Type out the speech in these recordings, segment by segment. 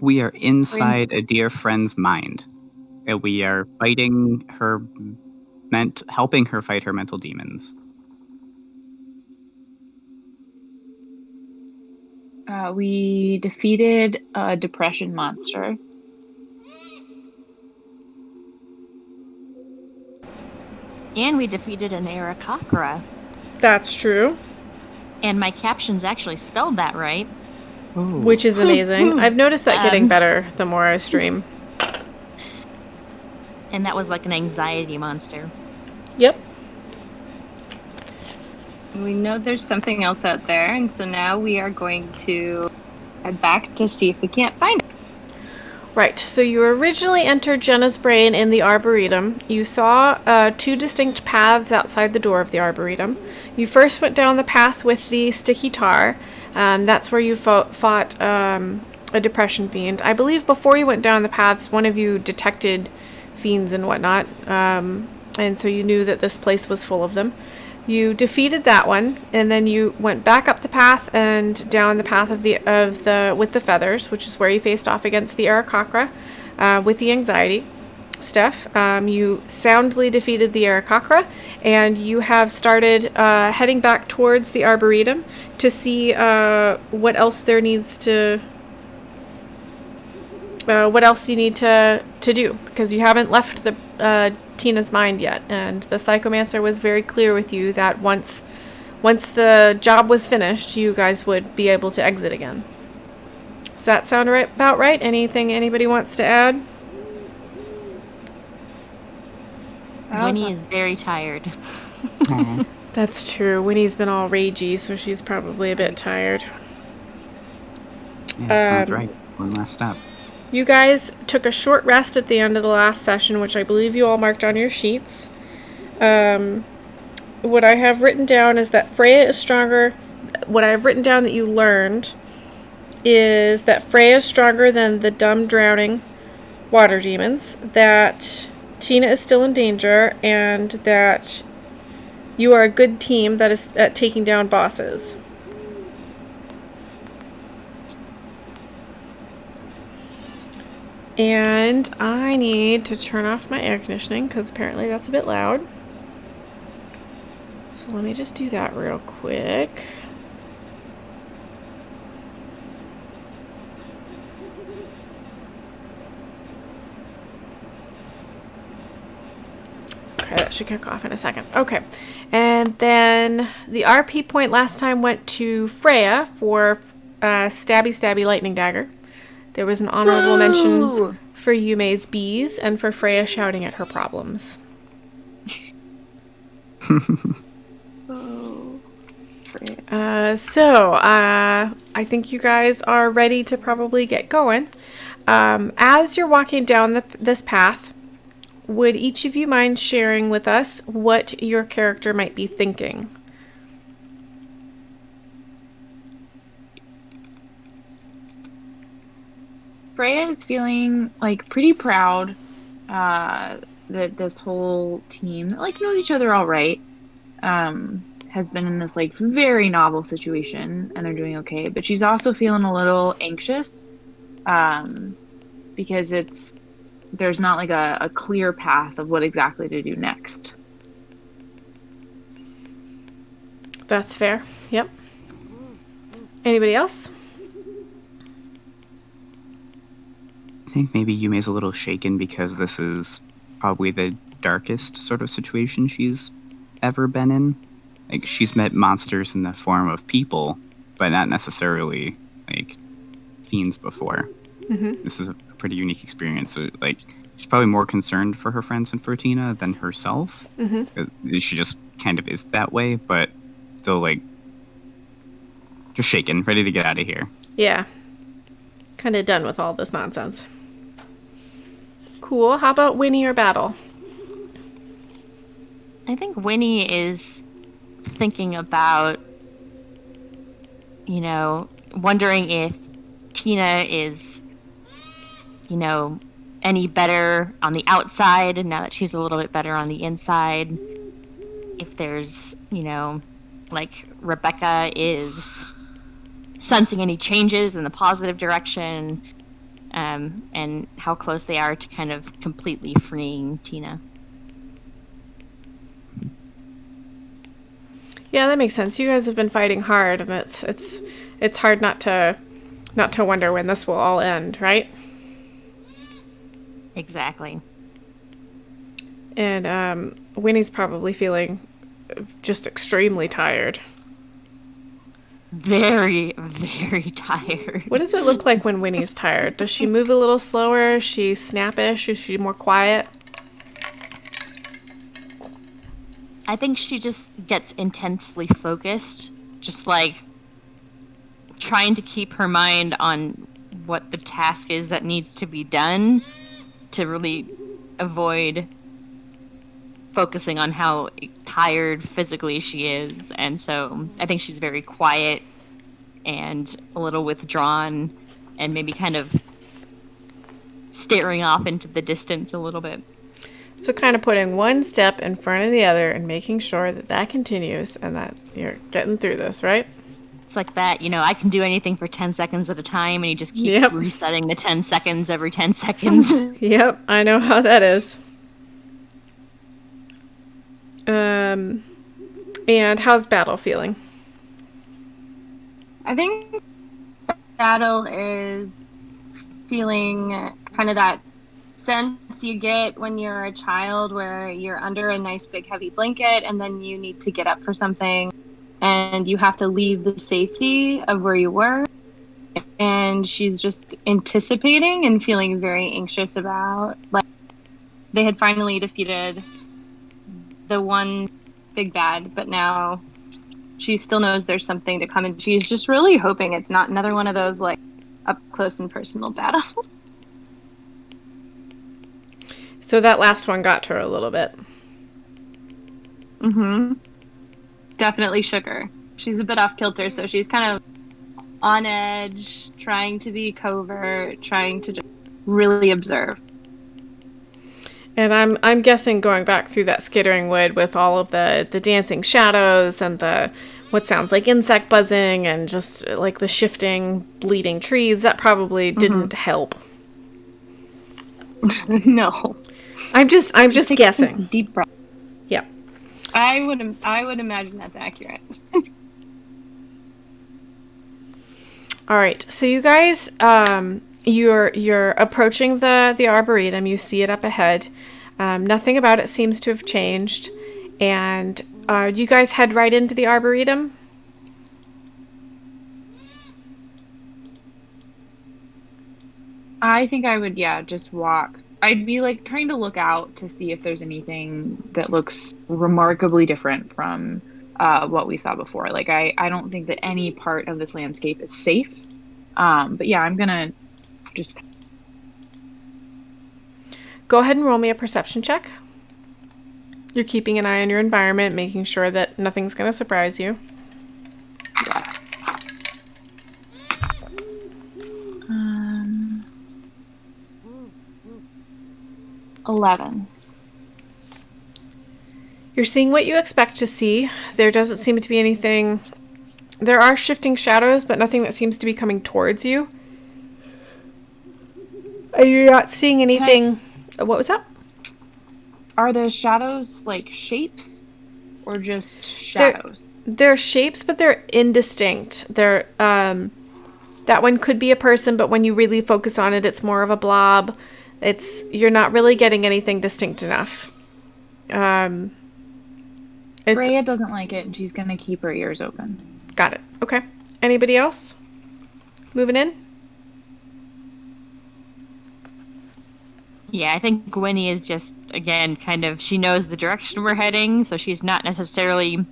We are inside a dear friend's mind. And we are fighting her, helping her fight her mental demons. We defeated a depression monster. And we defeated an Aarakocra. That's true. And my captions actually spelled that right. Ooh. Which is amazing. I've noticed that getting better the more I stream. And that was like an anxiety monster. Yep. We know there's something else out there, and so now we are going to head back to see if we can't find it. Right, so you originally entered Jenna's brain in the Arboretum. You saw 2 distinct paths outside the door of the Arboretum. You first went down the path with the sticky tar. That's where you fought a depression fiend. I believe before you went down the paths, one of you detected fiends and whatnot, and so you knew that this place was full of them. You defeated that one, and then you went back up the path and down the path with the feathers, which is where you faced off against the Aarakocra with the anxiety stuff. You soundly defeated the Aarakocra, and you have started heading back towards the Arboretum to see what else there needs to. What else you need to do, because you haven't left the Tina's mind yet, and the Psychomancer was very clear with you that once the job was finished, you guys would be able to exit again. Does that sound about right? Anything anybody wants to add? Winnie is very tired. That's true. Winnie's been all ragey, so she's probably a bit tired. Yeah, that sounds right. One last step. You guys took a short rest at the end of the last session, which I believe you all marked on your sheets. What I have written down is that Freya is stronger. What I have written down that you learned is that Freya is stronger than the dumb drowning water demons, that Tina is still in danger, and that you are a good team that is at taking down bosses. And I need to turn off my air conditioning because apparently that's a bit loud. So let me just do that real quick. Okay, that should kick off in a second. Okay. And then the RP point last time went to Freya for Stabby Lightning Dagger. There was an honorable mention for Yume's bees and for Freya shouting at her problems. I think you guys are ready to probably get going. As you're walking down this path, would each of you mind sharing with us what your character might be thinking? Freya is feeling like pretty proud that this whole team like knows each other all right, has been in this like very novel situation and they're doing okay. But she's also feeling a little anxious because there's not like a clear path of what exactly to do next. That's fair. Yep. Anybody else? I think maybe Yume's a little shaken because this is probably the darkest sort of situation she's ever been in. Like, she's met monsters in the form of people, but not necessarily, like, fiends before. Mm-hmm. This is a pretty unique experience. So, like, she's probably more concerned for her friends and for Tina than herself. Mm-hmm. She just kind of is that way, but still, like, just shaken, ready to get out of here. Yeah. Kind of done with all this nonsense. Cool. How about Winnie or Battle? I think Winnie is thinking about, wondering if Tina is, any better on the outside now that she's a little bit better on the inside. If there's, like Rebecca is sensing any changes in the positive direction. and how close they are to kind of completely freeing Tina. Yeah, that makes sense. You guys have been fighting hard, and it's hard not to wonder when this will all end, right? Exactly. And Winnie's probably feeling just extremely tired. Very, very tired. What does it look like when Winnie's tired? Does she move a little slower? Is she snappish? Is she more quiet? I think she just gets intensely focused, just like trying to keep her mind on what the task is that needs to be done to really avoid focusing on how tired physically she is. And so I think she's very quiet and a little withdrawn and maybe kind of staring off into the distance a little bit. So kind of putting one step in front of the other and making sure that that continues and that you're getting through this, right? It's like that, I can do anything for 10 seconds at a time, and you just keep resetting the 10 seconds every 10 seconds. Yep, I know how that is. And how's Battle feeling? I think Battle is feeling kind of that sense you get when you're a child where you're under a nice big heavy blanket and then you need to get up for something and you have to leave the safety of where you were, and she's just anticipating and feeling very anxious about, like, they had finally defeated the one big bad, but now she still knows there's something to come, and she's just really hoping it's not another one of those like up close and personal battles. So that last one got to her a little bit. Mm-hmm. Definitely shook her. She's a bit off kilter, so she's kind of on edge, trying to be covert, trying to just really observe. And I'm guessing going back through that skittering wood with all of the dancing shadows and the what sounds like insect buzzing and just like the shifting, bleeding trees, that probably didn't help. No. I'm just guessing. Deep breath. Yep. I would imagine that's accurate. All right. So you guys, you're approaching the arboretum. You see it up ahead. Nothing about it seems to have changed. And do you guys head right into the arboretum? I think I would, just walk. I'd be like trying to look out to see if there's anything that looks remarkably different from what we saw before. Like, I don't think that any part of this landscape is safe. But yeah, I'm gonna just go ahead and roll me a perception check. You're keeping an eye on your environment, making sure that nothing's gonna surprise you. Yeah. 11. You're seeing what you expect to see. There doesn't seem to be anything. There are shifting shadows, but nothing that seems to be coming towards you. And you're not seeing anything. What was that? Are the shadows like shapes or just shadows? They're shapes, but they're indistinct. They're that one could be a person, but when you really focus on it, it's more of a blob. You're not really getting anything distinct enough. Freya doesn't like it, and she's gonna keep her ears open. Got it. Okay. Anybody else? Moving in? Yeah, I think Gwenny is just, again, kind of, she knows the direction we're heading, so she's not necessarily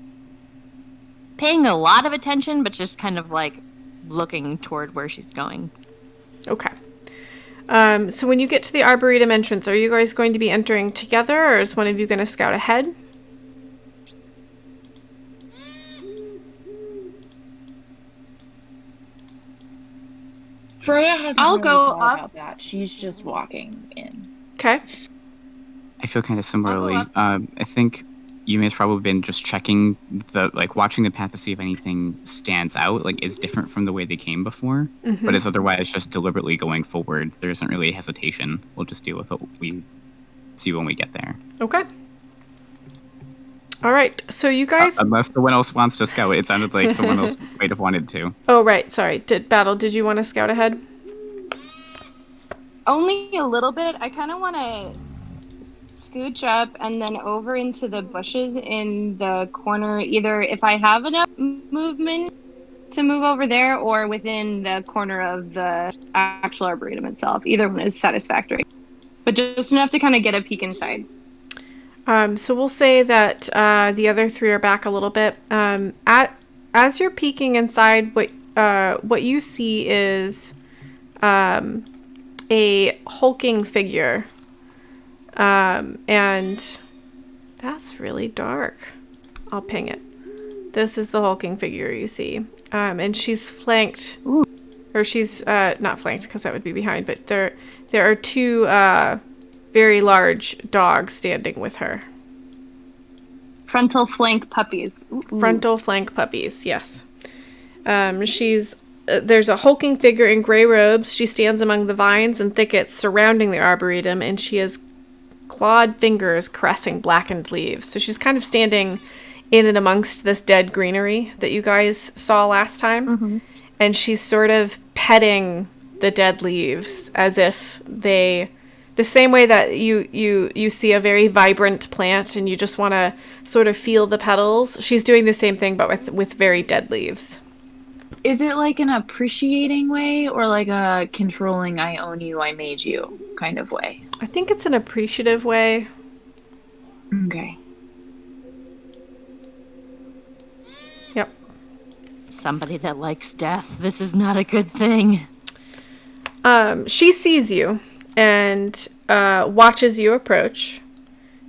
paying a lot of attention, but just kind of like looking toward where she's going. Okay. So when you get to the Arboretum entrance, are you guys going to be entering together, or is one of you going to scout ahead? Freya hasn't I'll really go thought up. about that. She's just walking in. Okay. I feel kind of similarly. I'll go I think Yumi's probably been just checking watching the path to see if anything stands out, is different from the way they came before, but is otherwise just deliberately going forward. There isn't really hesitation. We'll just deal with what we see when we get there. Okay. All right. So you guys... unless someone else wants to scout. It sounded like someone else might have wanted to. Oh, right. Sorry. Did you want to scout ahead? Only a little bit. I kind of want to scooch up and then over into the bushes in the corner, either if I have enough movement to move over there or within the corner of the actual arboretum itself. Either one is satisfactory. But just enough to kind of get a peek inside. So we'll say that the other three are back a little bit. As you're peeking inside, what you see is a hulking figure. And that's really dark. I'll ping it. This is the hulking figure you see. And she's flanked. Ooh. Or she's not flanked because that would be behind, but there are two very large dogs standing with her. Frontal flank puppies. Ooh. Frontal flank puppies, yes. There's a hulking figure in gray robes. She stands among the vines and thickets surrounding the arboretum, and she has clawed fingers caressing blackened leaves. So she's kind of standing in and amongst this dead greenery that you guys saw last time. Mm-hmm. And she's sort of petting the dead leaves as if the same way that you see a very vibrant plant and you just want to sort of feel the petals. She's doing the same thing, but with very dead leaves. Is it like an appreciating way or like a controlling, I own you, I made you kind of way? I think it's an appreciative way. Okay. Yep. Somebody that likes death. This is not a good thing. She sees you and watches you approach.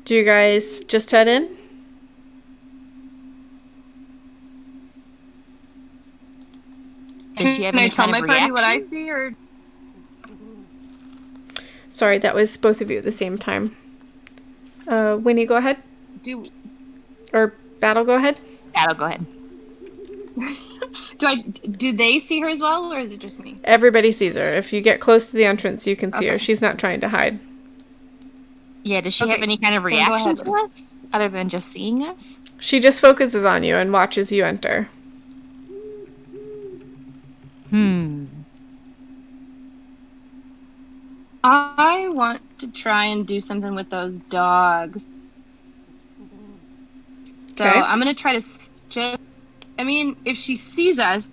Do you guys just head in? Does she have Can I any tell kind my of party reaction? what I see, or Sorry, that was both of you at the same time. Winnie, go ahead. Or Battle, go ahead. Battle, go ahead. do they see her as well, or is it just me? Everybody sees her. If you get close to the entrance, you can see her. Okay. She's not trying to hide. Yeah, does she Okay, have any kind of then go reaction ahead. to us other than just seeing us? She just focuses on you and watches you enter. I want to try and do something with those dogs. So Okay. I'm gonna try to just. I mean, if she sees us,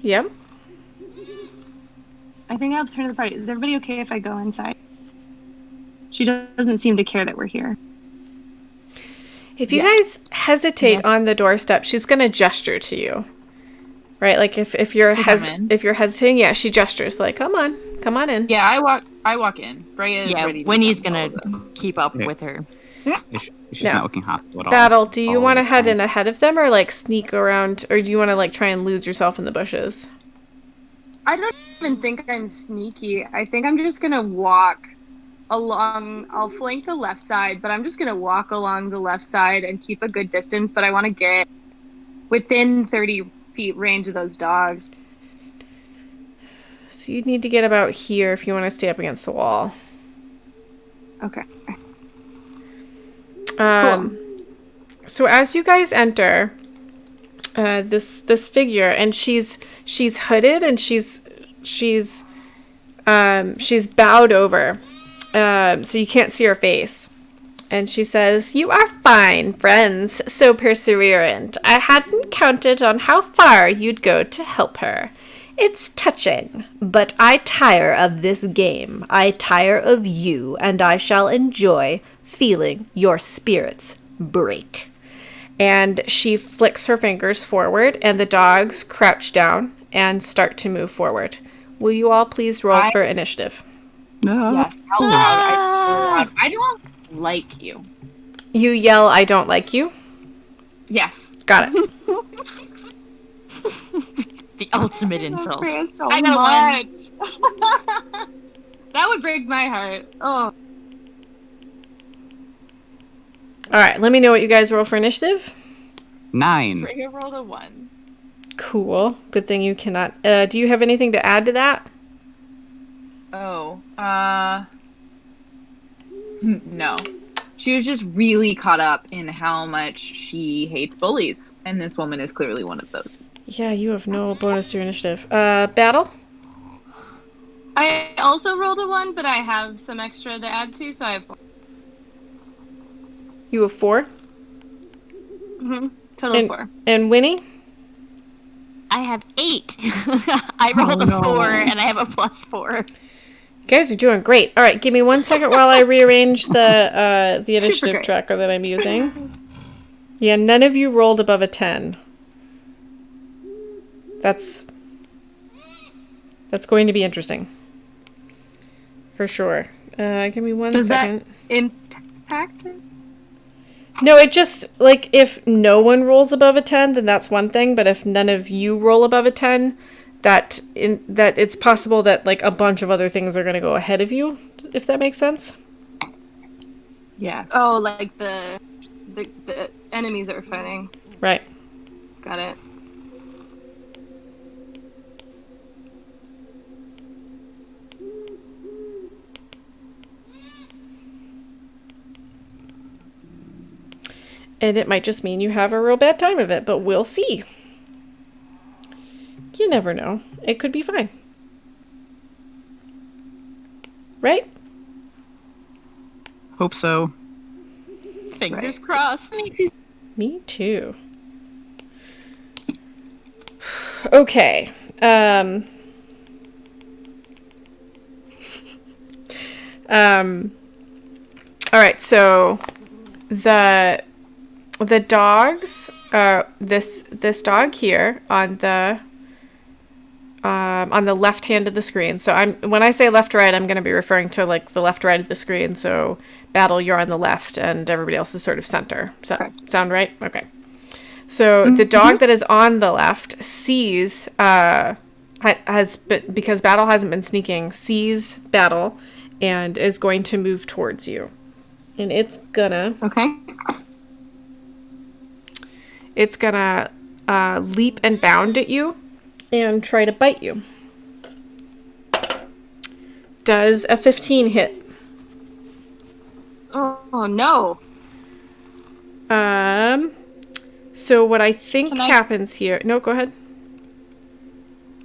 Yep. I think I'll turn to the party. Is everybody okay if I go inside? She doesn't seem to care that we're here. If you Yeah. guys hesitate on the doorstep, she's gonna gesture to you. Right? Like if you're come in? if you're hesitating, yeah, she gestures like, come on in. Yeah, I walk in. Freya is Yeah, ready to Winnie's jump gonna all of us. keep up Yeah. with her. She's No. not looking hostile at all. Battle, do you All want to the head time. in ahead of them or like sneak around, or do you want to like try and lose yourself in the bushes? I don't even think I'm sneaky. I think I'm just gonna walk along. I'll flank the left side, but I'm just gonna walk along the left side and keep a good distance. But I want to get within 30 feet range of those dogs. So you'd need to get about here if you want to stay up against the wall. Okay. So as you guys enter, this figure, and she's hooded and she's bowed over, so you can't see her face. And she says, "You are fine, friends, so perseverant. I hadn't counted on how far you'd go to help her. It's touching, but I tire of this game. I tire of you, and I shall enjoy feeling your spirits break." And she flicks her fingers forward, and the dogs crouch down and start to move forward. Will you all please roll for initiative? No. Yes, out loud. I don't like you. You yell, "I don't like you." Yes. Got it. The ultimate insult. So I got much. That would break my heart. Oh. All right, let me know what you guys roll for initiative. 9. Freya rolled a 1. Cool. Good thing you cannot. Do you have anything to add to that? Oh, no. She was just really caught up in how much she hates bullies, and this woman is clearly one of those. Yeah, you have no bonus to your initiative. Battle? I also rolled a 1, but I have some extra to add to, so I have 4. You have 4. Total And, 4. and Winnie? I have 8. I rolled a 4 and I have a +4. You guys are doing great. All right, give me 1 second while I rearrange the initiative great. tracker that I'm using. Yeah, none of you rolled above a 10. That's going to be interesting. For sure. Give me 1 second. Does that impact it? No, it just, like, if no one rolls above a 10, then that's one thing. But if none of you roll above a 10, that it's possible that, like, a bunch of other things are going to go ahead of you, if that makes sense. Yeah. Oh, like the enemies that we're fighting. Right. Got it. And it might just mean you have a real bad time of it, but we'll see. You never know. It could be fine. Right? Hope so. Fingers crossed. Me too. Okay. All right, so the dogs, this dog here on the left hand of the screen. So when I say left right, I'm going to be referring to like the left right of the screen. So Battle, you're on the left, and everybody else is sort of center. Sound right? Okay. So the dog that is on the left sees because Battle hasn't been sneaking, sees Battle and is going to move towards you, and it's gonna leap and bound at you and try to bite you. Does a 15 hit? Oh no. So what I think happens here... No, go ahead.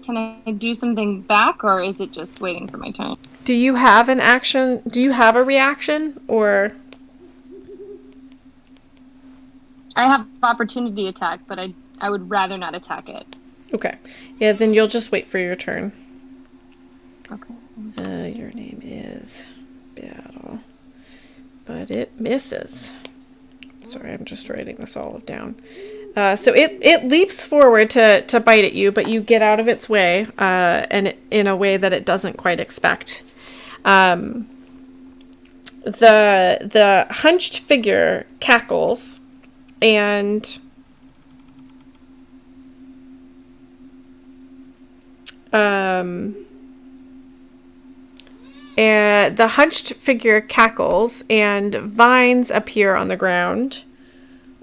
Can I do something back, or is it just waiting for my turn? Do you have an action? Do you have a reaction, or... I have opportunity attack, but I would rather not attack it. Okay. Yeah, then you'll just wait for your turn. Okay. Your name is Battle. But it misses. Sorry, I'm just writing this all down. So it leaps forward to bite at you, but you get out of its way, and in a way that it doesn't quite expect. The hunched figure cackles, and the hunched figure cackles, and vines appear on the ground,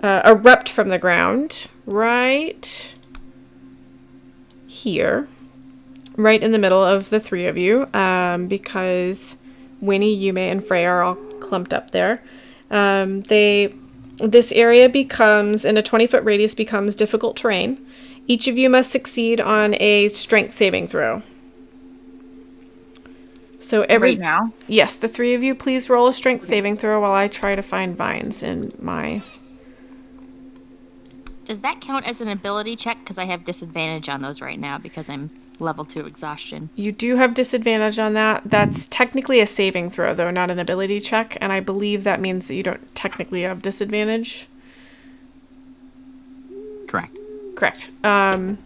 erupt from the ground, right here, right in the middle of the three of you, because Winnie, Yume, and Freya are all clumped up there. This area becomes, in a 20-foot radius, becomes difficult terrain. Each of you must succeed on a strength saving throw. So Right now? Yes, the three of you, please roll a strength saving throw while I try to find vines in my... Does that count as an ability check? Because I have disadvantage on those right now because I'm level 2 exhaustion. You do have disadvantage on that. That's technically a saving throw, though, not an ability check, and I believe that means that you don't technically have disadvantage. Correct. And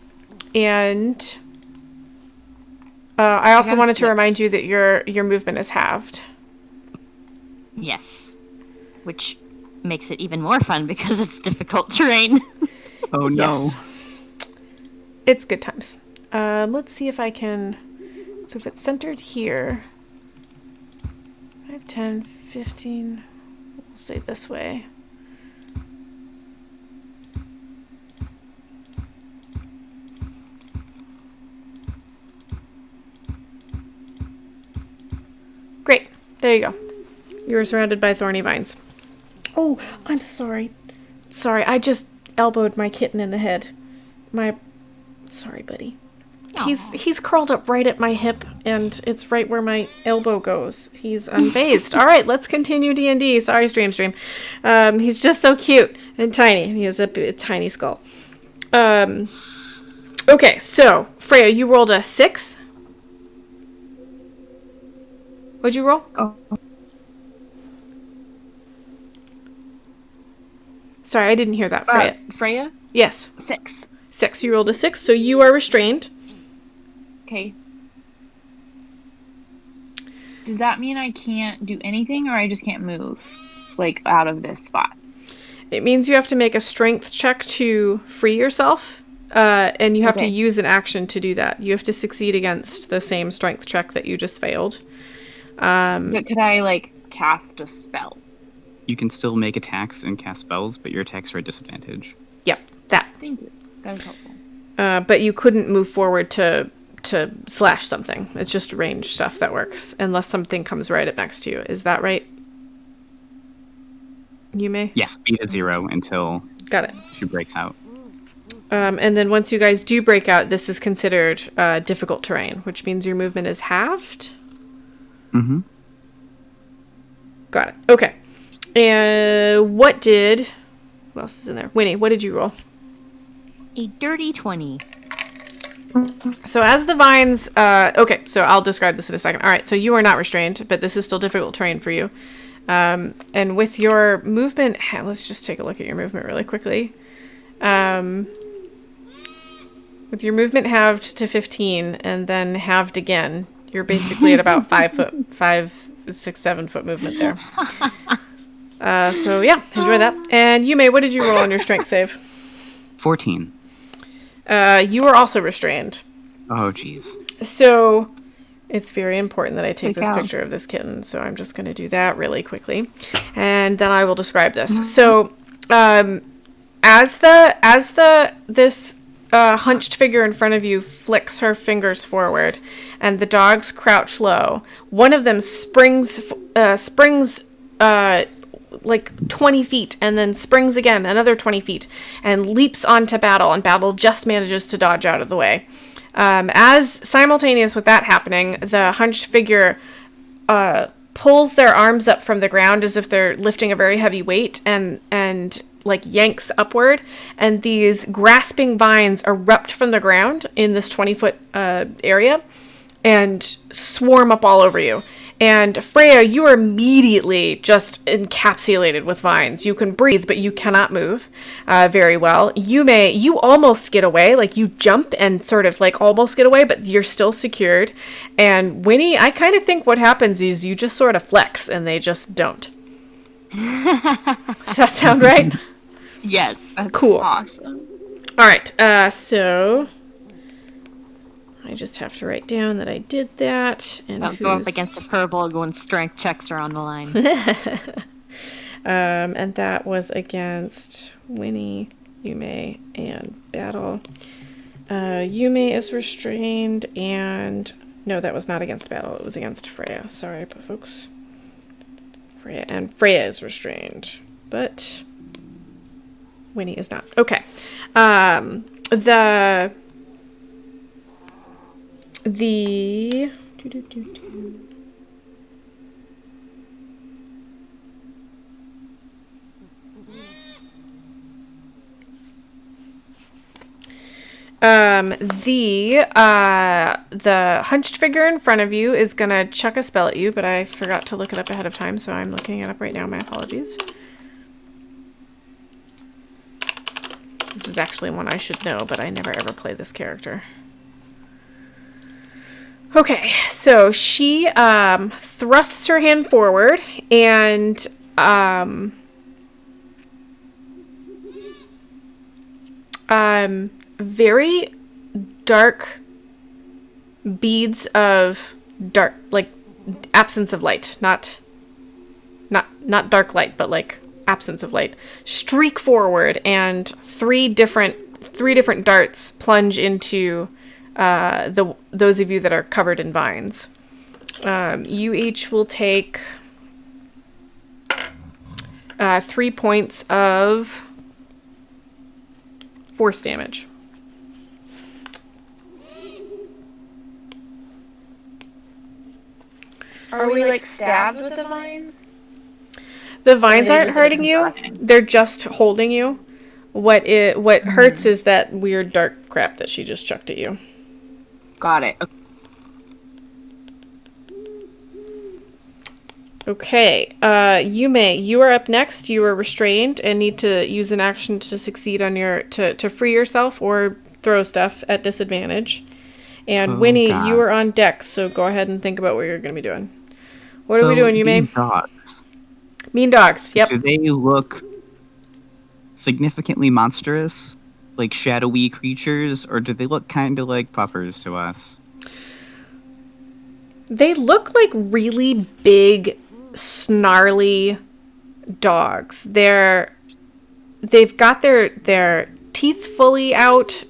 I also wanted to remind you that your movement is halved. Yes. Which makes it even more fun because it's difficult terrain. Oh no. Yes. It's good times. Let's see if I can... So if it's centered here... 5, 10, 15... We'll say this way. There you go. You were surrounded by thorny vines. Oh, I'm sorry. Sorry, I just elbowed my kitten in the head. Sorry, buddy. He's curled up right at my hip, and it's right where my elbow goes. He's unfazed. All right, let's continue D&D. Sorry, Stream. He's just so cute and tiny. He has a tiny skull. Okay, so, Freya, you rolled a 6. What'd you roll? Oh. Sorry, I didn't hear that, Freya. Freya? Yes. 6. 6. You rolled a 6, so you are restrained. Okay. Does that mean I can't do anything, or I just can't move, like, out of this spot? It means you have to make a strength check to free yourself, and you have to use an action to do that. You have to succeed against the same strength check that you just failed. But could I, like, cast a spell? You can still make attacks and cast spells, but your attacks are at disadvantage. Yep, that. Thank you. That was helpful. But you couldn't move forward to slash something. It's just range stuff that works, unless something comes right up next to you. Is that right? You may? Yes, be at 0 until Got it. she breaks out. And then once you guys do break out, this is considered difficult terrain, which means your movement is halved. Mm-hmm. Got it. Okay. And what else is in there? Winnie, what did you roll? A dirty 20. So as the vines, okay, so I'll describe this in a second. All right, so you are not restrained, but this is still difficult terrain for you. And with your movement, let's just take a look at your movement really quickly. With your movement halved to 15 and then halved again, you're basically at about 5, 6, 7 foot movement there. So yeah, enjoy that. And Yume, what did you roll on your strength save? 14. You are also restrained. Oh, jeez. So it's very important that I take this Wow. picture of this kitten. So I'm just going to do that really quickly, and then I will describe this. So, as this hunched figure in front of you flicks her fingers forward, and the dogs crouch low, one of them springs like 20 feet and then springs again another 20 feet and leaps onto Battle, and Battle just manages to dodge out of the way. As simultaneous with that happening, the hunched figure pulls their arms up from the ground as if they're lifting a very heavy weight and like yanks upward, and these grasping vines erupt from the ground in this 20-foot area and swarm up all over you. And Freya, you are immediately just encapsulated with vines. You can breathe, but you cannot move very well. You almost get away, like you jump and sort of like almost get away, but you're still secured. And Winnie, I kind of think what happens is you just sort of flex and they just don't. Does that sound right? Yes. Cool. Awesome. All right, so I just have to write down that I did that. And Don't go up against a purple when strength checks are on the line. And that was against Winnie, Yume, and Battle. Yume is restrained, and no, that was not against Battle. It was against Freya. Sorry, but folks. Freya is restrained, but Winnie is not. Okay. The hunched figure in front of you is gonna chuck a spell at you, but I forgot to look it up ahead of time, so I'm looking it up right now. My apologies. This is actually one I should know, but I never ever play this character. Okay, so she thrusts her hand forward and very dark beads of dark, like absence of light, not dark light, but like absence of light, streak forward, and three different darts plunge into those of you that are covered in vines. You each will take 3 points of force damage. Are we like stabbed with the vines? The vines Or are they aren't just, hurting like, you. burning? They're just holding you. What hurts is that weird dark crap that she just chucked at you. Got it. Okay. Yume, you are up next. You are restrained and need to use an action to succeed on your to free yourself or throw stuff at disadvantage. And Oh, Winnie, God. you are on deck, so go ahead and think about what you're going to be doing. What are we So, doing, these Yume? dogs, Mean dogs. Yep. do they look significantly monstrous, like shadowy creatures, or do they look kind of like puppers to us? They look like really big, snarly dogs. They've got their teeth fully out.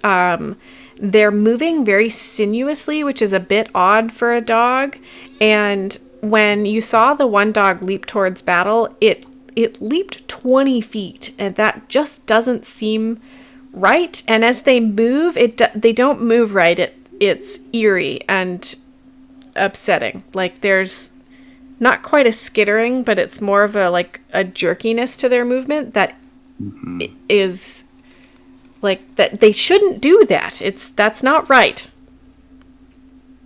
They're moving very sinuously, which is a bit odd for a dog. And when you saw the one dog leap towards battle, it leaped 20 feet, and that just doesn't seem right. And as they move, they don't move right. It's eerie and upsetting. Like there's not quite a skittering, but it's more of a jerkiness to their movement that is like that they shouldn't do that. That's not right.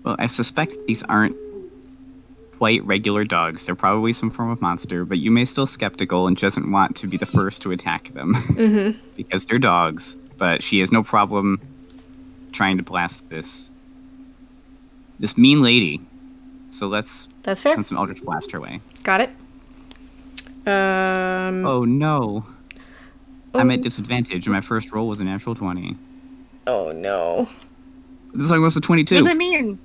Well, I suspect these aren't quite regular dogs. They're probably some form of monster, but you may still skeptical and doesn't want to be the first to attack them because they're dogs. But she has no problem trying to blast this mean lady. So let's That's fair. send some Eldritch Blast her way. Got it. Oh no. I'm at disadvantage, and my first roll was a natural 20. Oh no. This is almost a 22. What does it mean?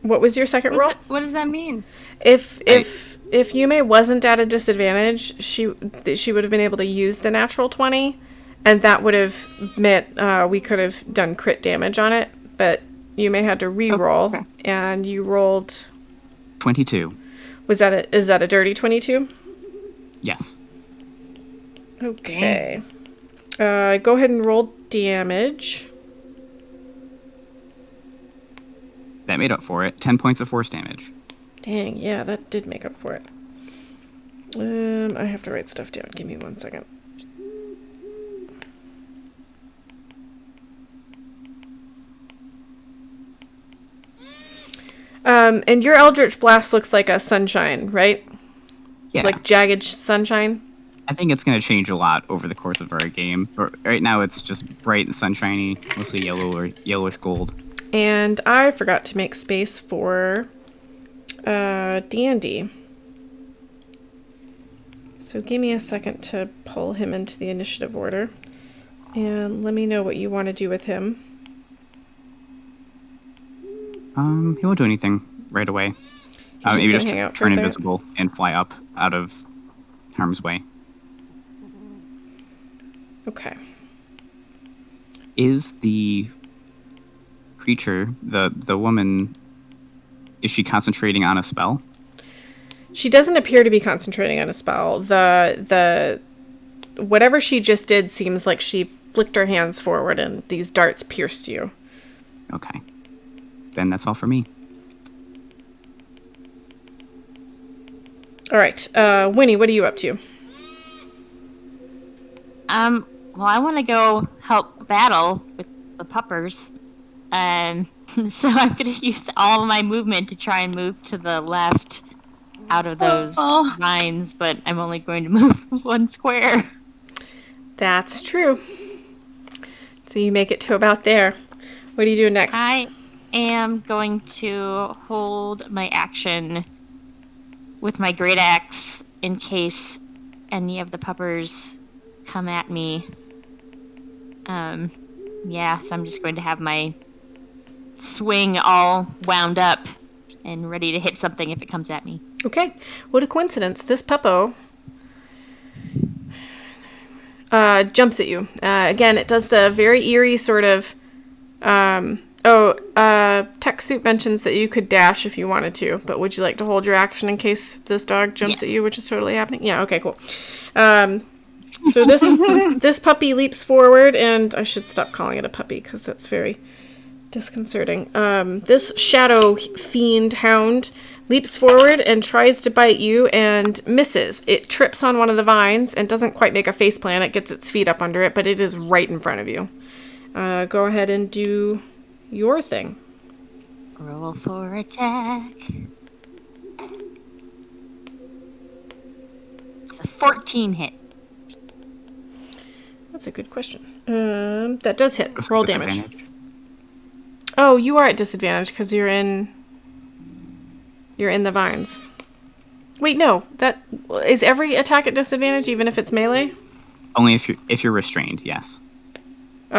What was your second roll? What does that mean? If Yume wasn't at a disadvantage, she would have been able to use the natural 20, and that would have meant we could have done crit damage on it, but Yume had to re-roll, Okay. and you rolled... 22. Is that a dirty 22? Yes. Okay. Go ahead and roll damage. That made up for it. 10 points of force damage. Dang, yeah, that did make up for it. I have to write stuff down. Give me 1 second. And your Eldritch Blast looks like a sunshine, right? Yeah. Like jagged sunshine? I think it's going to change a lot over the course of our game. Right now, it's just bright and sunshiny, mostly yellow or yellowish gold. And I forgot to make space for Dandy. So give me a second to pull him into the initiative order. And let me know what you want to do with him. He won't do anything right away. He's Maybe just just gonna hang out for a turn second. invisible and fly up out of harm's way. Okay. Is the creature, the woman, is she concentrating on a spell? She doesn't appear to be concentrating on a spell. The whatever she just did seems like she flicked her hands forward and these darts pierced you. Okay. Then that's all for me. All right. Winnie, what are you up to? Well, I want to go help battle with the puppers. So I'm going to use all of my movement to try and move to the left out of those vines, but I'm only going to move 1 square. That's true. So you make it to about there. What do you do next? I am going to hold my action with my great axe in case any of the puppers come at me. Yeah, so I'm just going to have my swing all wound up and ready to hit something if it comes at me. Okay. What a coincidence. This puppo jumps at you. Again, it does the very eerie sort of Oh, TechSoup mentions that you could dash if you wanted to, but would you like to hold your action in case this dog jumps at Yes. you, which is totally happening? Yeah, okay, cool. So this puppy leaps forward, and I should stop calling it a puppy because that's very disconcerting. This shadow fiend hound leaps forward and tries to bite you and misses. It trips on one of the vines and doesn't quite make a face plant. It gets its feet up under it, but it is right in front of you. Go ahead and do your thing. Roll for attack. It's a 14 hit. That's a good question. That does hit. That's Roll a damage. disadvantage. Oh, you are at disadvantage because you're in the vines. Wait, no. That is every attack at disadvantage, even if it's melee. Only if you're restrained, yes.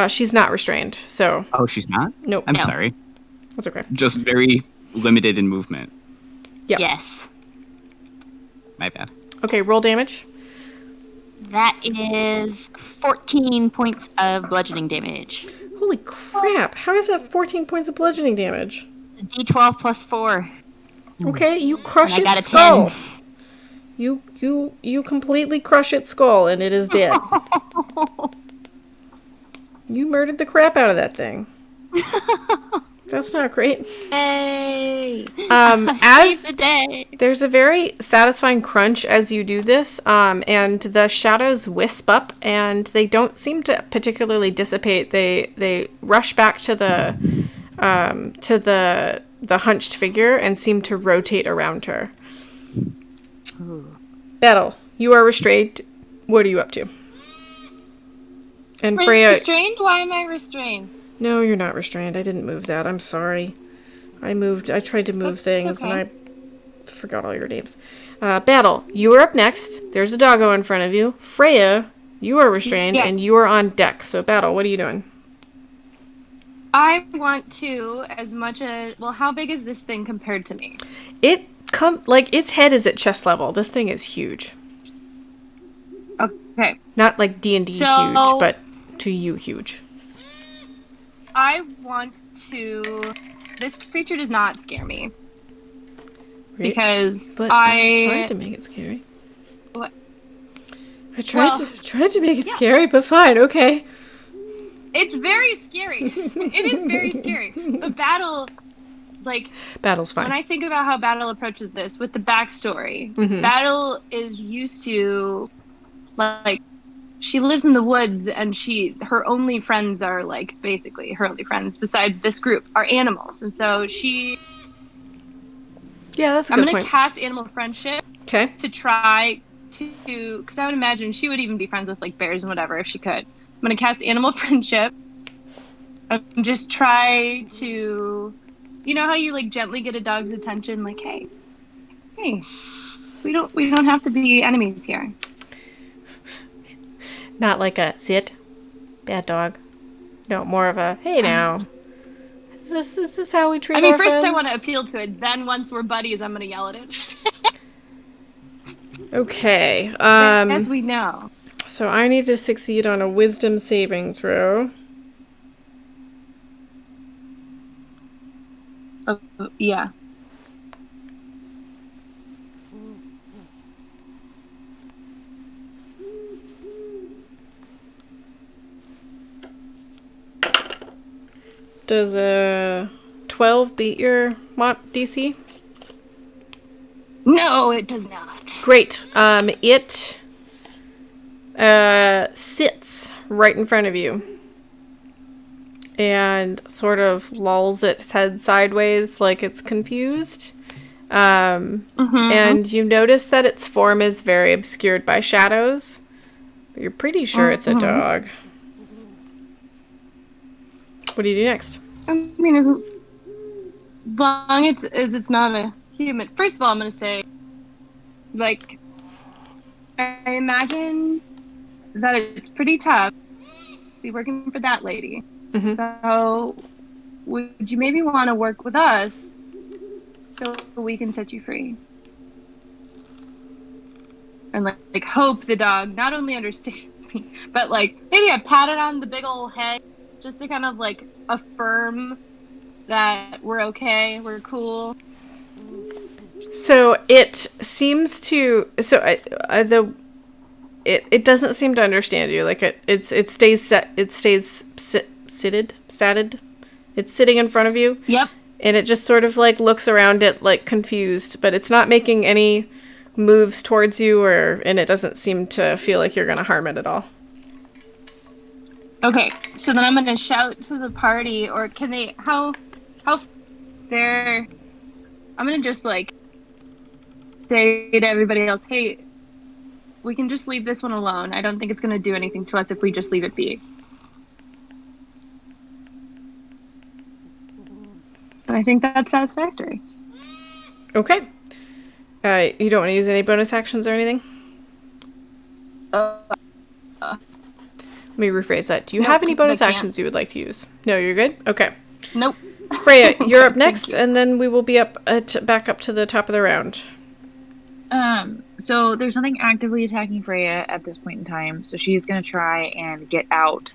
She's not restrained, so Oh, she's not? nope. I'm No. sorry. That's okay. Just very limited in movement. Yep. Yes. My bad. Okay, roll damage. That is 14 points of bludgeoning damage. Holy crap! How is that 14 points of bludgeoning damage? A D12 plus 4. Okay, you crush And I its got a skull. You completely crush its skull, and it is dead. You murdered the crap out of that thing. That's not great. Yay! As Save the day. there's a very satisfying crunch as you do this, and the shadows wisp up, and they don't seem to particularly dissipate. They rush back to the hunched figure and seem to rotate around her. Battle, you are restrained. What are you up to? And Freya, Restrained? Why am I restrained? no, you're not restrained. I didn't move that. I'm sorry. I tried to move That's things, okay. and I forgot all your names. Battle, you are up next. There's a doggo in front of you. Freya, you are restrained, Yeah. and you are on deck. So, Battle, what are you doing? I want to, as much as... Well, how big is this thing compared to me? Its head is at chest level. This thing is huge. Okay. Not like D&D So- huge, but to you huge. I want to... This creature does not scare me. Right? Because But I tried to make it scary. What? I tried Well, to make it scary, but fine, okay. It's very scary. It is very scary. But Battle, like, Battle's fine. when I think about how Battle approaches this with the backstory, Mhm. Battle is used to, like, she lives in the woods and her only friends are, like, basically her only friends besides this group are animals. And so Yeah, that's a I'm good going point. to cast Animal Friendship Okay. to try to, because I would imagine she would even be friends with, like, bears and whatever if she could. I'm going to cast Animal Friendship and just try to, you know how you, like, gently get a dog's attention, like, hey, we don't have to be enemies here. Not like a sit, bad dog. No, more of a hey now. Is this how we treat I mean, our first friends? I want to appeal to it, then once we're buddies, I'm going to yell at it. Okay. As we know. So I need to succeed on a wisdom saving throw. Oh, yeah. Does a 12 beat your DC? No, it does not. Great. It sits right in front of you and sort of lolls its head sideways like it's confused. And you notice that its form is very obscured by shadows, but you're pretty sure it's a dog. What do you do next? I mean, as long as it's not a human. First of all, I'm going to say, like, I imagine that it's pretty tough to be working for that lady. Mhm. So, would you maybe want to work with us so we can set you free? And, like hope the dog not only understands me, but, like, maybe I pat it on the big old head just to kind of, like, affirm that we're okay, we're cool. So it seems to. So it doesn't seem to understand you. Like it stays set. It stays satted. It's sitting in front of you. Yep. And it just sort of like looks around it like confused, but it's not making any moves towards you, and it doesn't seem to feel like you're gonna harm it at all. Okay, so then I'm gonna shout to the party, or can they? How they're? I'm gonna just like say to everybody else, hey, we can just leave this one alone. I don't think it's gonna do anything to us if we just leave it be. And I think that's satisfactory. Okay. You don't want to use any bonus actions or anything? Let me rephrase that. Do you have any bonus actions you would like to use? No, you're good? Okay. Nope. Freya, you're up next, and then we will be back up to the top of the round. So there's nothing actively attacking Freya at this point in time, so she's gonna try and get out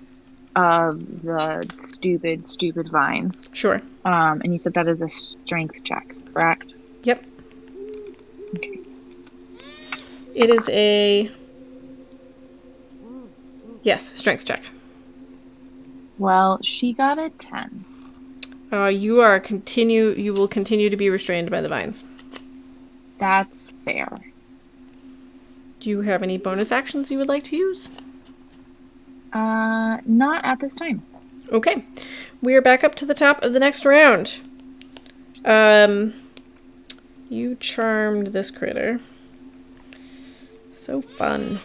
of the stupid vines. Sure. And you said that is a strength check, correct? Yep. Okay. It is a... Yes, strength check. Well, she got a 10. You will continue to be restrained by the vines. That's fair. Do you have any bonus actions you would like to use? Not at this time. Okay. We are back up to the top of the next round. You charmed this critter. So fun.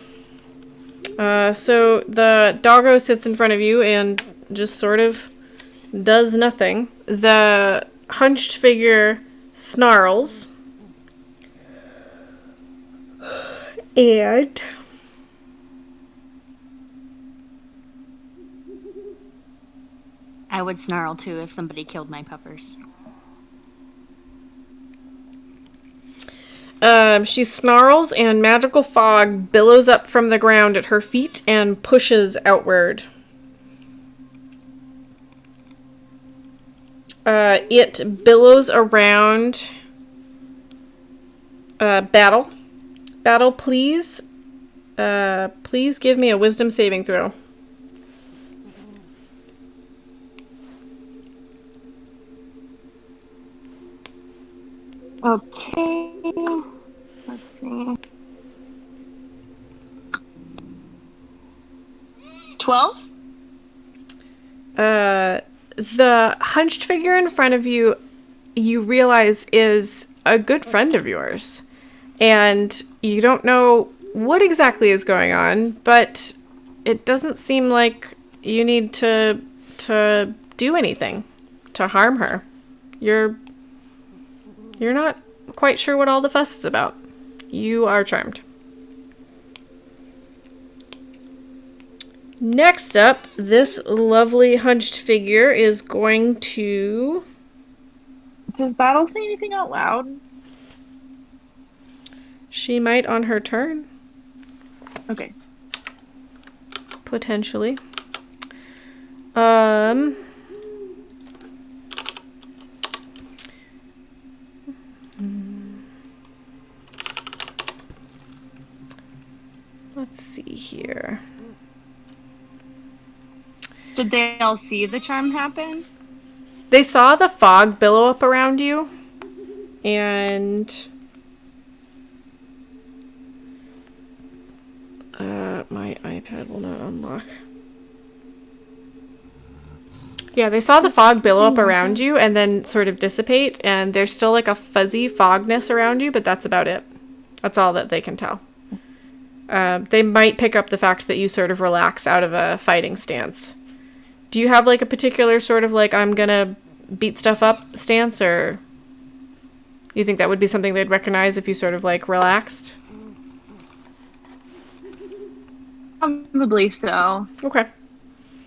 So the doggo sits in front of you and just sort of does nothing. The hunched figure snarls. And I would snarl too if somebody killed my puppers. She snarls and magical fog billows up from the ground at her feet and pushes outward. It billows around Battle. Battle, please give me a wisdom saving throw. Okay. Let's see. 12? The hunched figure in front of you, you realize is a good friend of yours. And you don't know what exactly is going on, but it doesn't seem like you need to do anything to harm her. You're not quite sure what all the fuss is about. You are charmed. Next up, this lovely hunched figure is going to... Does Battle say anything out loud? She might on her turn. Okay. Potentially. Let's see here. Did they all see the charm happen? They saw the fog billow up around you, and my iPad will not unlock. Yeah, they saw the fog billow up around you and then sort of dissipate, and there's still like a fuzzy fogness around you, but that's about it. That's all that they can tell. They might pick up the fact that you sort of relax out of a fighting stance. Do you have like a particular sort of like I'm gonna beat stuff up stance, or you think that would be something they'd recognize if you sort of like relaxed? Probably so. Okay.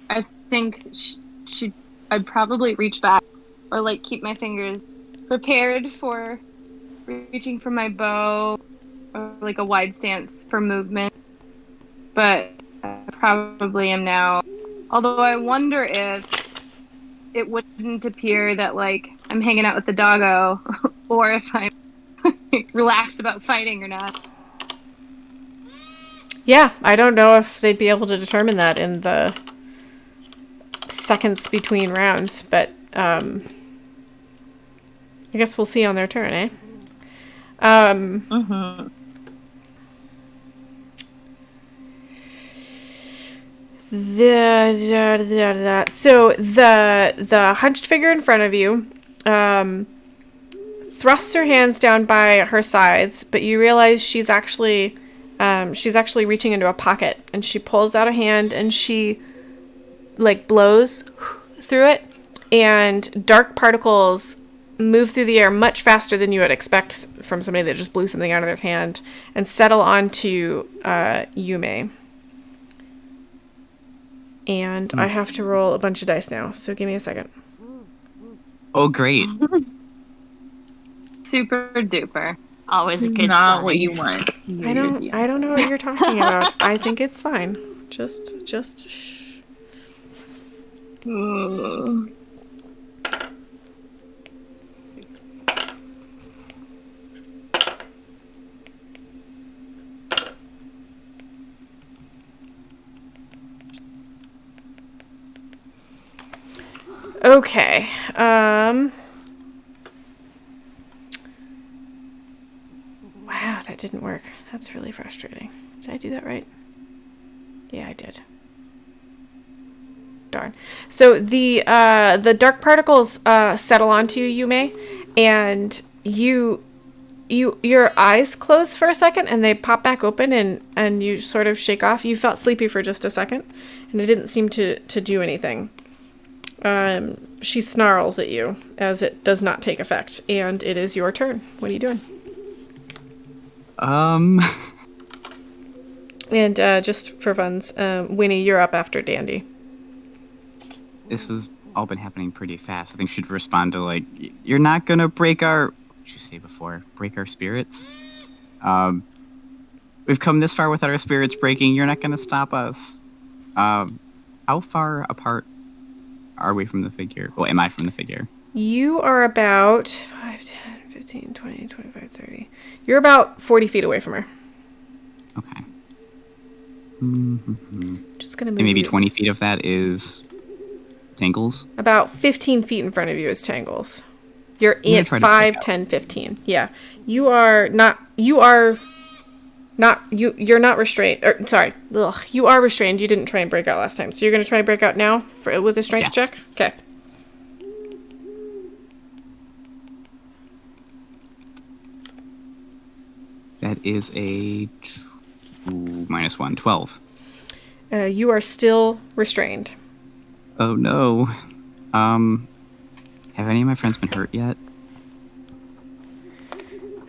I think I'd probably reach back or like keep my fingers prepared for reaching for my bow or like a wide stance for movement. But I probably am now. Although I wonder if it wouldn't appear that like I'm hanging out with the doggo, or if I'm relaxed about fighting or not. Yeah, I don't know if they'd be able to determine that in the seconds between rounds, but I guess we'll see on their turn, eh? Mm-hmm. So the hunched figure in front of you thrusts her hands down by her sides, but you realize she's actually reaching into a pocket, and she pulls out a hand and she like blows through it, and dark particles move through the air much faster than you would expect from somebody that just blew something out of their hand and settle onto Yume. And I have to roll a bunch of dice now, so give me a second. Oh, great. Super duper. Always a good Not sign. what you want. I don't know what you're talking about. I think it's fine. Just shh. Ooh. Okay. Wow, that didn't work. That's really frustrating. Did I do that right? Yeah, I did. Darn. So the dark particles settle onto you, Yume, and your eyes close for a second and they pop back open, and you sort of shake off. You felt sleepy for just a second, and it didn't seem to do anything. She snarls at you as it does not take effect, and it is your turn. What are you doing? And just for funs, Winnie, you're up after Dandy. This has all been happening pretty fast. I think she'd respond to like, "You're not gonna break our," what'd you say before? Break our spirits? We've come this far without our spirits breaking. You're not gonna stop us. How far apart are we from the figure? Well, am I from the figure? You are about 5, 10, 15, 20, 25, 30. You're about 40 feet away from her. Okay. Just gonna move And maybe you. 20 feet of that is Tangles. About 15 feet in front of you is Tangles. You're gonna in try to 5, break out. 10, 15. Yeah. You're not restrained. Sorry. Ugh, you are restrained. You didn't try and break out last time. So you're going to try and break out now with a strength Yes. check? Okay. That is a -1, 12. You are still restrained. Oh no. Have any of my friends been hurt yet?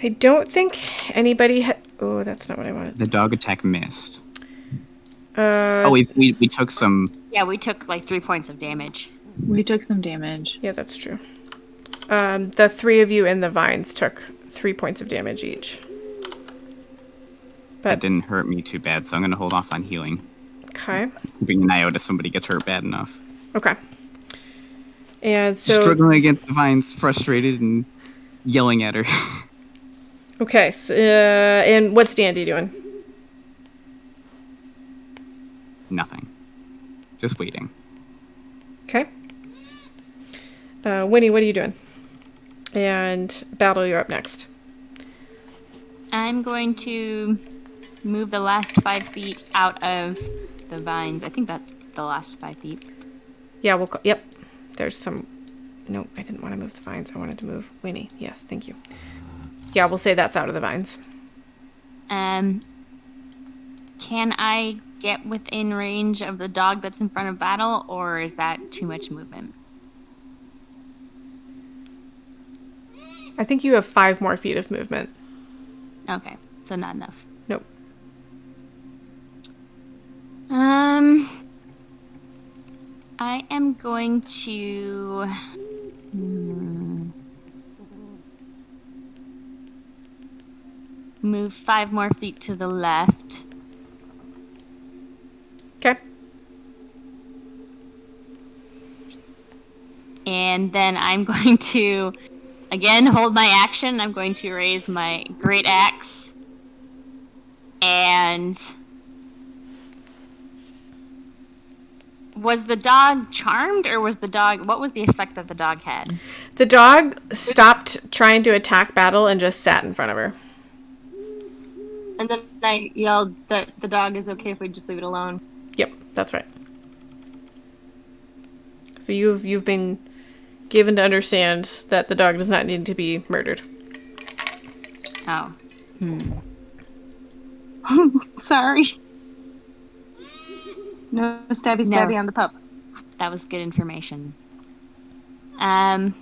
I don't think anybody oh, that's not what I wanted. The dog attack missed. We took some. Yeah, we took like 3 points of damage. We took some damage. Yeah, that's true. The three of you in the vines took 3 points of damage each. That didn't hurt me too bad, so I'm gonna hold off on healing. Okay. Keeping an eye out if somebody gets hurt bad enough. Okay. And so Struggling against the vines, frustrated and yelling at her. okay, so, and what's Dandy doing? Nothing. Just waiting. Okay. Winnie, what are you doing? And Battle, you're up next. I'm going to move the last 5 feet out of the vines. I think that's the last 5 feet. Yeah, yep. There's some... No, I didn't want to move the vines. I wanted to move Winnie. Yes, thank you. Yeah, we'll say that's out of the vines. Can I get within range of the dog that's in front of Battle, or is that too much movement? I think you have 5 more feet of movement. Okay, so not enough. Nope. I am going to move 5 more feet to the left. Okay. And then I'm going to, again, hold my action. I'm going to raise my great axe. And was the dog charmed, or was the dog... What was the effect that the dog had? The dog stopped trying to attack Battle and just sat in front of her. And then I yelled that the dog is okay if we just leave it alone. Yep, that's right. So you've been given to understand that the dog does not need to be murdered. Oh. Sorry. No stabby on the pup. That was good information. Yes,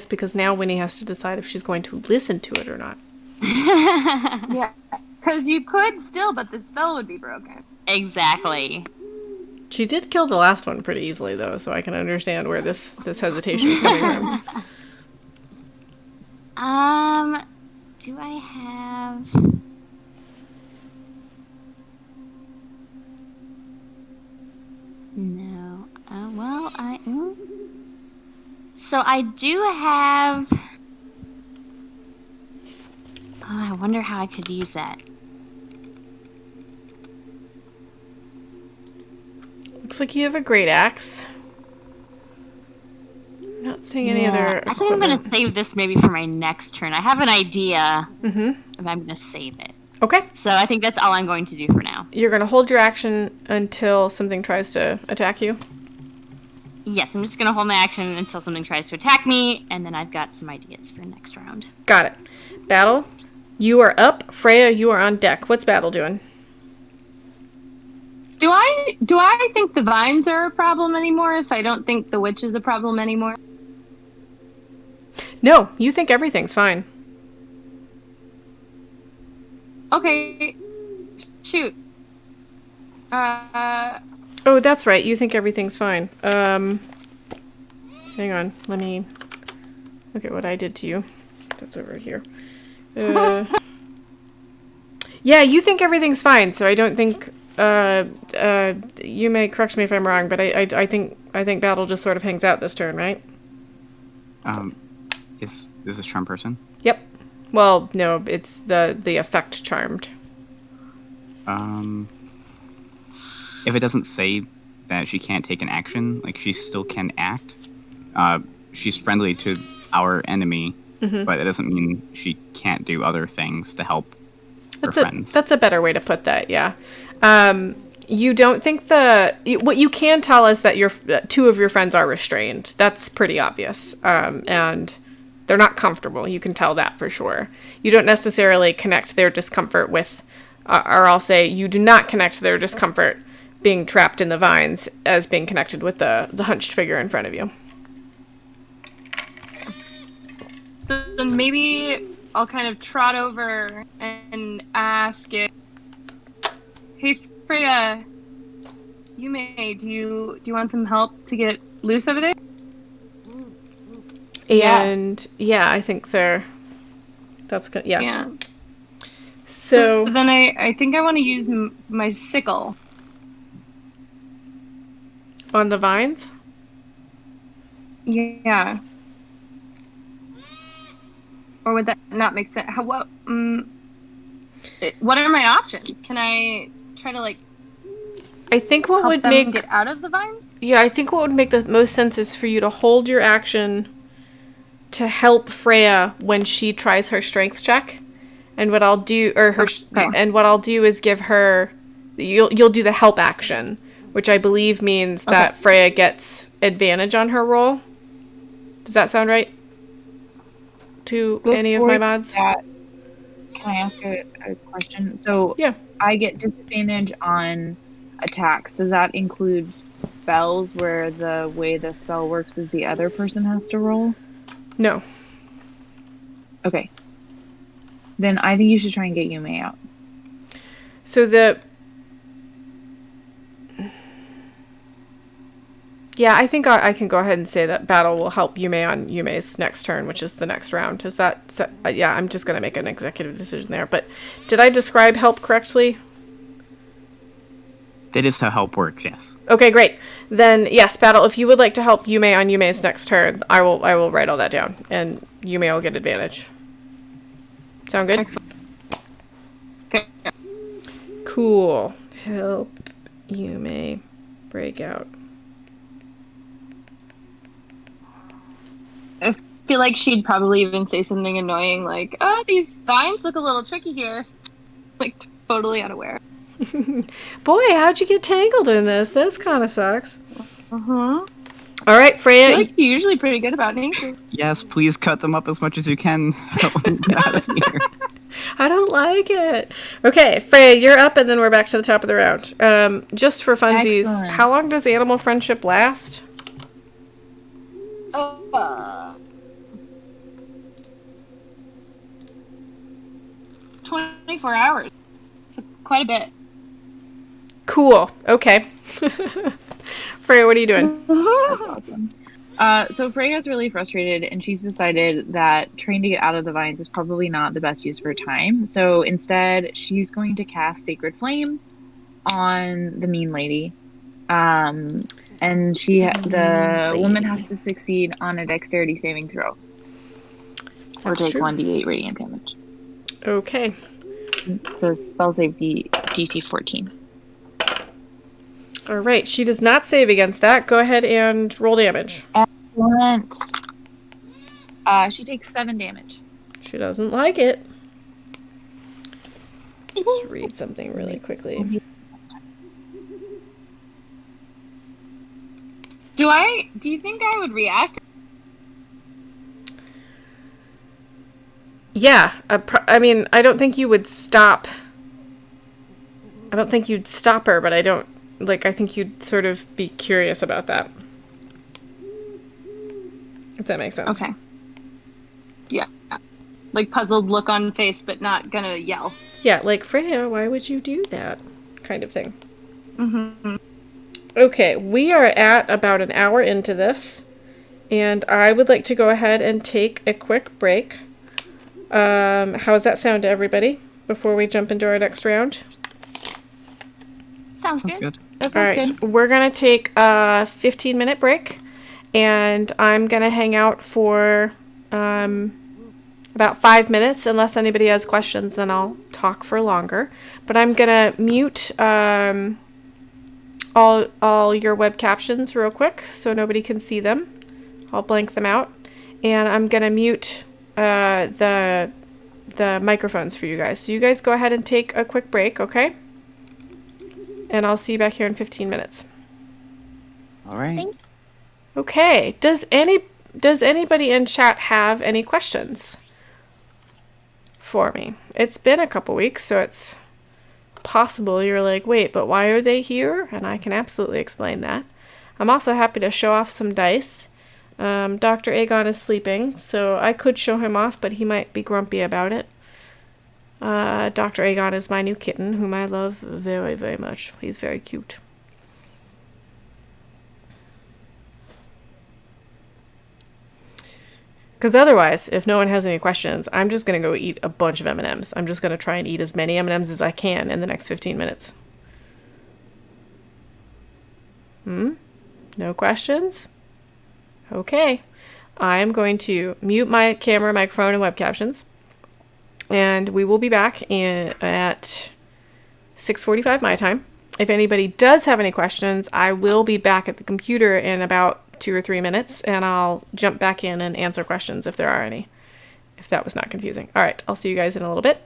because now Winnie has to decide if she's going to listen to it or not. Yeah. Because you could still, but the spell would be broken. Exactly. She did kill the last one pretty easily, though, so I can understand where this hesitation is coming from. Do I have... No. Well, So I do have... Oh, I wonder how I could use that. Looks like you have a great axe. Not seeing any other I think I'm going to save this maybe for my next turn. I have an idea, Mm-hmm. and I'm going to save it. Okay. So I think that's all I'm going to do for now. You're going to hold your action until something tries to attack you? Yes, I'm just going to hold my action until something tries to attack me, and then I've got some ideas for next round. Got it. Battle, you are up. Freya, you are on deck. What's Battle doing? Do I think the vines are a problem anymore if I don't think the witch is a problem anymore? No, you think everything's fine. Okay. Shoot. Oh, that's right. You think everything's fine. Hang on. Let me look at what I did to you. That's over here. Yeah, you think everything's fine, so I don't think... you may correct me if I'm wrong, but I think Battle just sort of hangs out this turn, right? Is this charm person? Yep. Well, no, it's the effect charmed. If it doesn't say that she can't take an action, like she still can act. She's friendly to our enemy, but it doesn't mean she can't do other things to help her friends. That's a better way to put that, yeah. You don't think what you can tell is that two of your friends are restrained. That's pretty obvious. And they're not comfortable. You can tell that for sure. You don't necessarily connect their discomfort with, or I'll say you do not connect their discomfort being trapped in the vines as being connected with the hunched figure in front of you. So then maybe I'll kind of trot over and ask it, hey Freya, do you want some help to get loose over there? And yeah, I think that's good. Yeah. Yeah. So then I think I want to use my sickle. On the vines? Yeah. Or would that not make sense? What are my options? Can I try to I think what help would them get out of the vines? Yeah, I think what would make the most sense is for you to hold your action to help Freya when she tries her strength check. And what I'll do what I'll do is give her you'll do the help action, which I believe means that Freya gets advantage on her roll. Does that sound right to any of my mods? Can I ask a question? So yeah, I get disadvantage on attacks. Does that include spells where the way the spell works is the other person has to roll? No. Okay. Then I think you should try and get Yume out. So yeah, I think I can go ahead and say that Battle will help Yume on Yume's next turn, which is the next round. Is that... yeah, I'm just going to make an executive decision there. But did I describe help correctly? That is how help works, yes. Okay, great. Then yes, Battle, if you would like to help Yume on Yume's next turn, I will write all that down, and Yume will get advantage. Sound good? Excellent. Okay. Cool. Help Yume break out. I feel like she'd probably even say something annoying like, "Oh, these vines look a little tricky here." Like totally unaware. Boy, how'd you get tangled in this? This kind of sucks. Uh-huh. All right, I Freya. feel like you're usually pretty good about nature. Yes, please cut them up as much as you can. Help me get out of here. I don't like it. Okay, Freya, you're up, and then we're back to the top of the round. Just for funsies, Excellent. how long does animal friendship last? 24 hours. So quite a bit. Cool. Okay. Freya, what are you doing? Awesome. So Freya's really frustrated, and she's decided that trying to get out of the vines is probably not the best use of her time. So instead, she's going to cast Sacred Flame on the mean lady. And the woman has to succeed on a dexterity saving throw, or That's take true. 1d8 radiant damage. Okay. So spell save DC 14. All right. She does not save against that. Go ahead and roll damage. Excellent. She takes 7 damage. She doesn't like it. Just read something really quickly. Do you think I would react? Yeah. I mean, I don't think you would stop. I don't think you'd stop her, but I think you'd sort of be curious about that. If that makes sense. Okay. Yeah. Like puzzled look on face, but not gonna yell. Yeah, like, Freya, why would you do that? Kind of thing. Mm-hmm. Okay, we are at about an hour into this, and I would like to go ahead and take a quick break. How's that sound to everybody before we jump into our next round? Sounds That's good. good. That All sounds right, good. we're going to take a 15-minute break, and I'm going to hang out for about 5 minutes. Unless anybody has questions, then I'll talk for longer. But I'm going to mute all your web captions real quick so nobody can see them. I'll blank them out. And I'm going to mute the microphones for you guys. So you guys go ahead and take a quick break, okay? And I'll see you back here in 15 minutes. All right. Okay. Does anybody in chat have any questions for me? It's been a couple weeks, so it's possible you're like, wait, but why are they here? And I can absolutely explain that. I'm also happy to show off some dice. Dr. Aegon is sleeping, so I could show him off, but he might be grumpy about it. Dr. Aegon is my new kitten, whom I love very, very much. He's very cute. Because otherwise, if no one has any questions, I'm just going to go eat a bunch of M&Ms. I'm just going to try and eat as many M&Ms as I can in the next 15 minutes. No questions? Okay. I'm going to mute my camera, microphone, and web captions. And we will be back at 6:45 my time. If anybody does have any questions, I will be back at the computer in about 2 or 3 minutes, and I'll jump back in and answer questions if there are any, if that was not confusing. All right, I'll see you guys in a little bit.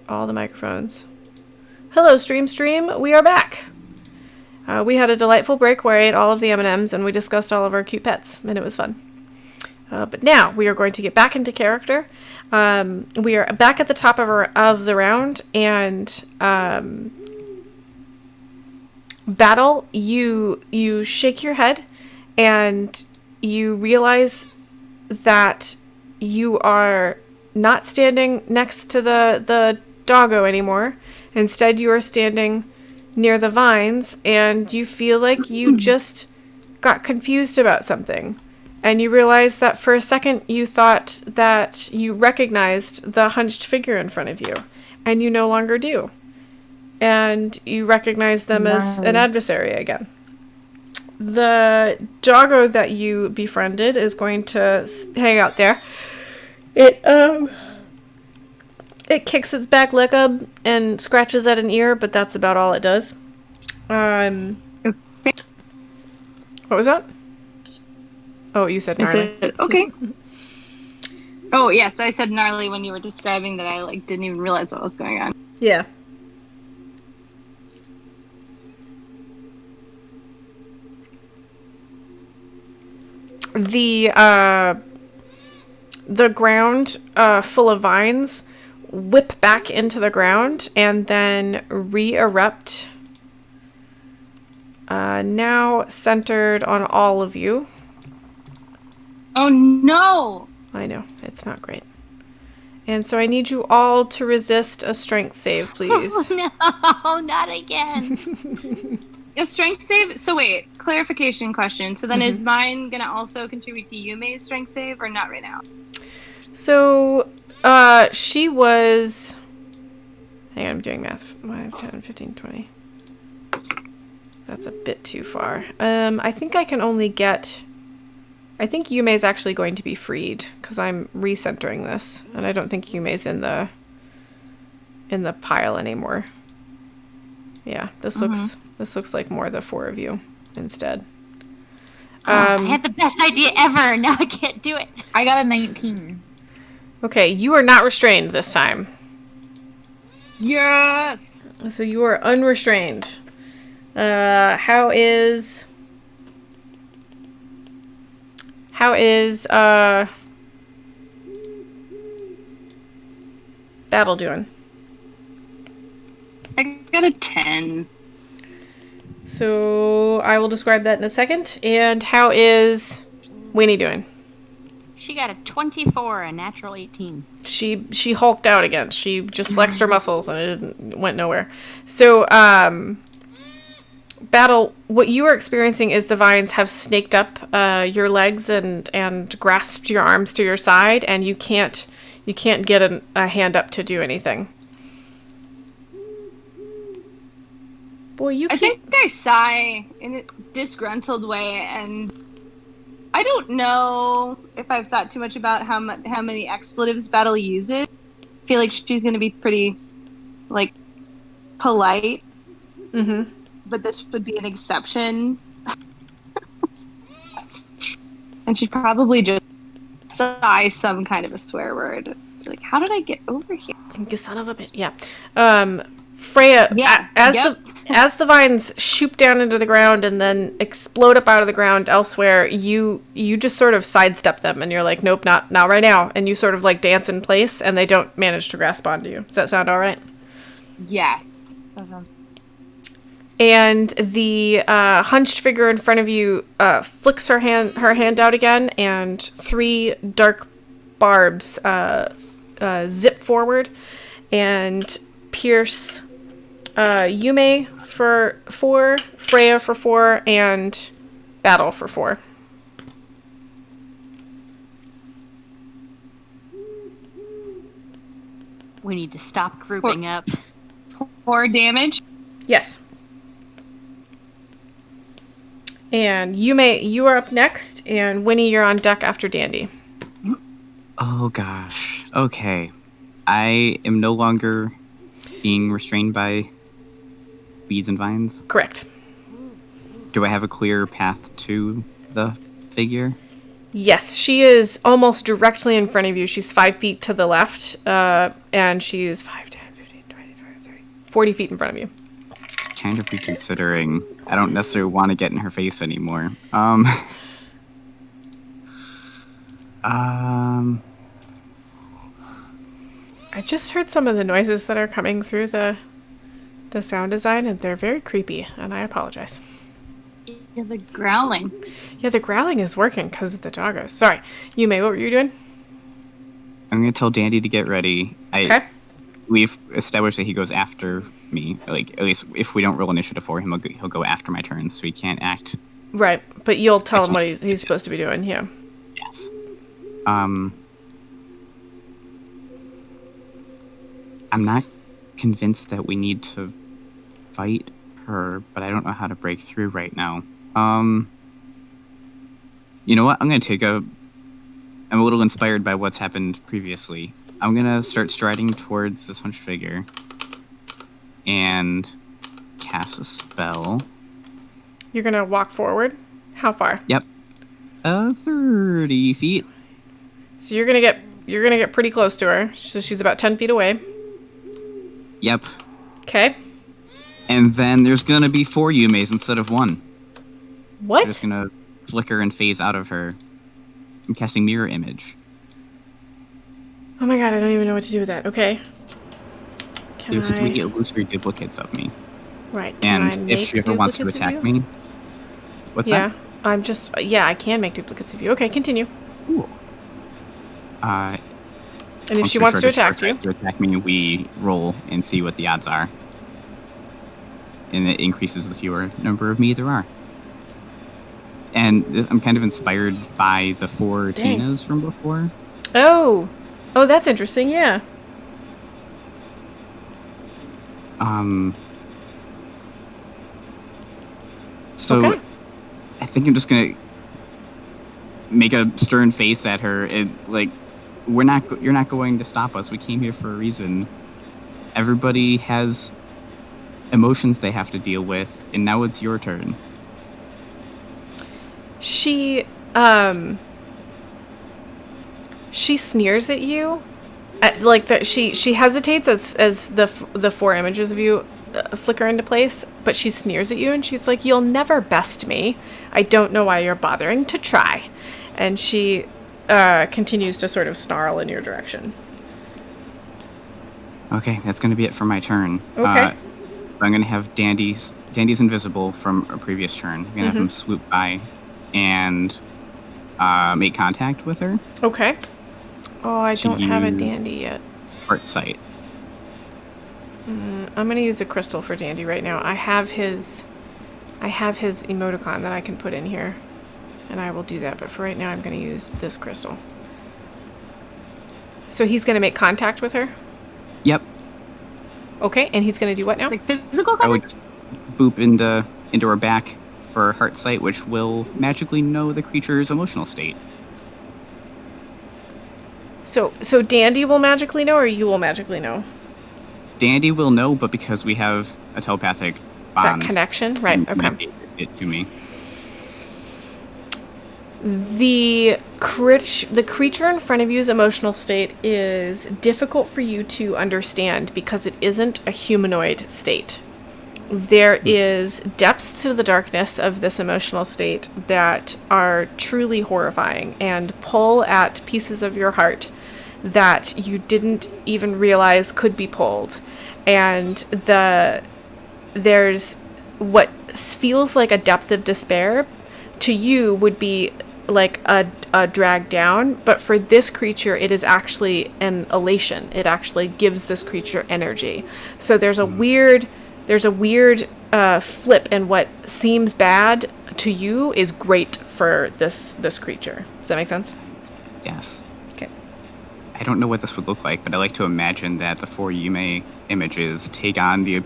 All the microphones. Hello, Stream. We are back. We had a delightful break where I ate all of the M&Ms and we discussed all of our cute pets, and it was fun. But now we are going to get back into character. We are back at the top of the round, and Battle, you shake your head, and you realize that you are not standing next to the doggo anymore. Instead, you are standing near the vines, and you feel like you just got confused about something. And you realize that for a second you thought that you recognized the hunched figure in front of you, and you no longer do. And you recognize them as an adversary again. The doggo that you befriended is going to hang out there. It kicks its back leg up and scratches at an ear, but that's about all it does. What was that? Oh, you said gnarly. Okay. Oh, yes, I said gnarly when you were describing that. I didn't even realize what was going on. Yeah. The ground full of vines whip back into the ground and then re-erupt. Now centered on all of you. Oh no! I know, it's not great. And so I need you all to resist a strength save, please. Oh, no, not again. A strength save? So wait, clarification question. So then is mine going to also contribute to Yume's strength save or not right now? So, she was... Hang on, I'm doing math. 5, 10, 15, 20. That's a bit too far. I think I can only get... I think Yume's actually going to be freed, because I'm recentering this, and I don't think Yume's in the pile anymore. Yeah, this looks like more the four of you instead. I had the best idea ever. Now I can't do it. I got a 19. Okay, you are not restrained this time. Yes! So you are unrestrained. How is Battle doing? I got a 10. So I will describe that in a second. And how is Winnie doing? She got a 24, a natural 18. She hulked out again. She just flexed her muscles and it went nowhere. So, Battle, what you are experiencing is the vines have snaked up your legs and grasped your arms to your side, and you can't get a hand up to do anything. Boy, I think I sigh in a disgruntled way, and I don't know if I've thought too much about how many expletives Battle uses. I feel like she's going to be pretty, polite. Mm-hmm. But this would be an exception. And she'd probably just sigh some kind of a swear word. Like, how did I get over here? You son of a bitch. Yeah. Freya, Yeah. as the vines shoot down into the ground and then explode up out of the ground elsewhere, you just sort of sidestep them and you're like, nope, not right now. And you sort of dance in place and they don't manage to grasp onto you. Does that sound all right? Yes. That sounds And the hunched figure in front of you flicks her hand out again, and 3 dark barbs zip forward and pierce Yume for 4, Freya for 4, and Battle for 4. We need to stop grouping up. 4 damage. Yes. And Yume, you are up next, and Winnie, you're on deck after Dandy. Oh gosh. Okay. I am no longer being restrained by weeds and vines. Correct. Do I have a clear path to the figure? Yes, she is almost directly in front of you. She's 5 feet to the left, and she's 5, 10, 15, 20, 30, 40 feet in front of you. Kind of reconsidering. I don't necessarily want to get in her face anymore. I just heard some of the noises that are coming through the sound design, and they're very creepy, and I apologize. Yeah, the growling. Yeah, the growling is working because of the doggos. Sorry. Yume, what were you doing? I'm gonna tell Dandy to get ready. Okay. We've established that he goes after me. Like, at least if we don't roll initiative for him, he'll go after my turn, so he can't act. Right, but you'll tell him what he's supposed to be doing, yeah. Yes. I'm not convinced that we need to fight her, but I don't know how to break through right now. You know what? I'm a little inspired by what's happened previously. I'm gonna start striding towards this hunched figure and cast a spell. You're gonna walk forward? How far? Yep. 30 feet. So you're gonna get pretty close to her. So she's about 10 feet away. Yep. Okay. And then there's gonna be 4 Yumeis instead of 1. What? I'm just gonna flicker and phase out of her. I'm casting Mirror Image. Oh my god, I don't even know what to do with that. Okay. There's 3 illusory duplicates of me. Right. Can And if she ever wants to attack me... What's that? I can make duplicates of you. Okay, continue. Cool. And if she wants to attack you... To attack me, we roll and see what the odds are. And it increases the fewer number of me there are. And I'm kind of inspired by the 4 Tinas from before. Oh, that's interesting. Yeah. So okay. I think I'm just gonna make a stern face at her. You're not going to stop us. We came here for a reason. Everybody has emotions they have to deal with, and now it's your turn. She sneers at you, she hesitates as the 4 images of you flicker into place, but she sneers at you and she's like, "You'll never best me. I don't know why you're bothering to try." And she continues to sort of snarl in your direction. Okay, that's going to be it for my turn. Okay. I'm going to have Dandy's invisible from a previous turn. I'm going to have him swoop by and make contact with her. Okay. Oh, I don't have a Dandy yet. Heart sight. I'm going to use a crystal for Dandy right now. I have his emoticon that I can put in here, and I will do that. But for right now, I'm going to use this crystal. So he's going to make contact with her? Yep. Okay, and he's going to do what now? Like physical I contact? would just boop into her back for heart sight, which will magically know the creature's emotional state. So Dandy will magically know, or you will magically know? Dandy will know, but because we have a telepathic bond, that connection, right? Okay. It to me. The creature in front of you's emotional state is difficult for you to understand because it isn't a humanoid state. There is depths to the darkness of this emotional state that are truly horrifying and pull at pieces of your heart that you didn't even realize could be pulled. And there's what feels like a depth of despair to you would be like a drag down, but for this creature it is actually an elation. It actually gives this creature energy. So there's a weird flip, and what seems bad to you is great for this creature. Does that make sense? Yes. Okay. I don't know what this would look like, but I like to imagine that the 4 Yume images take on the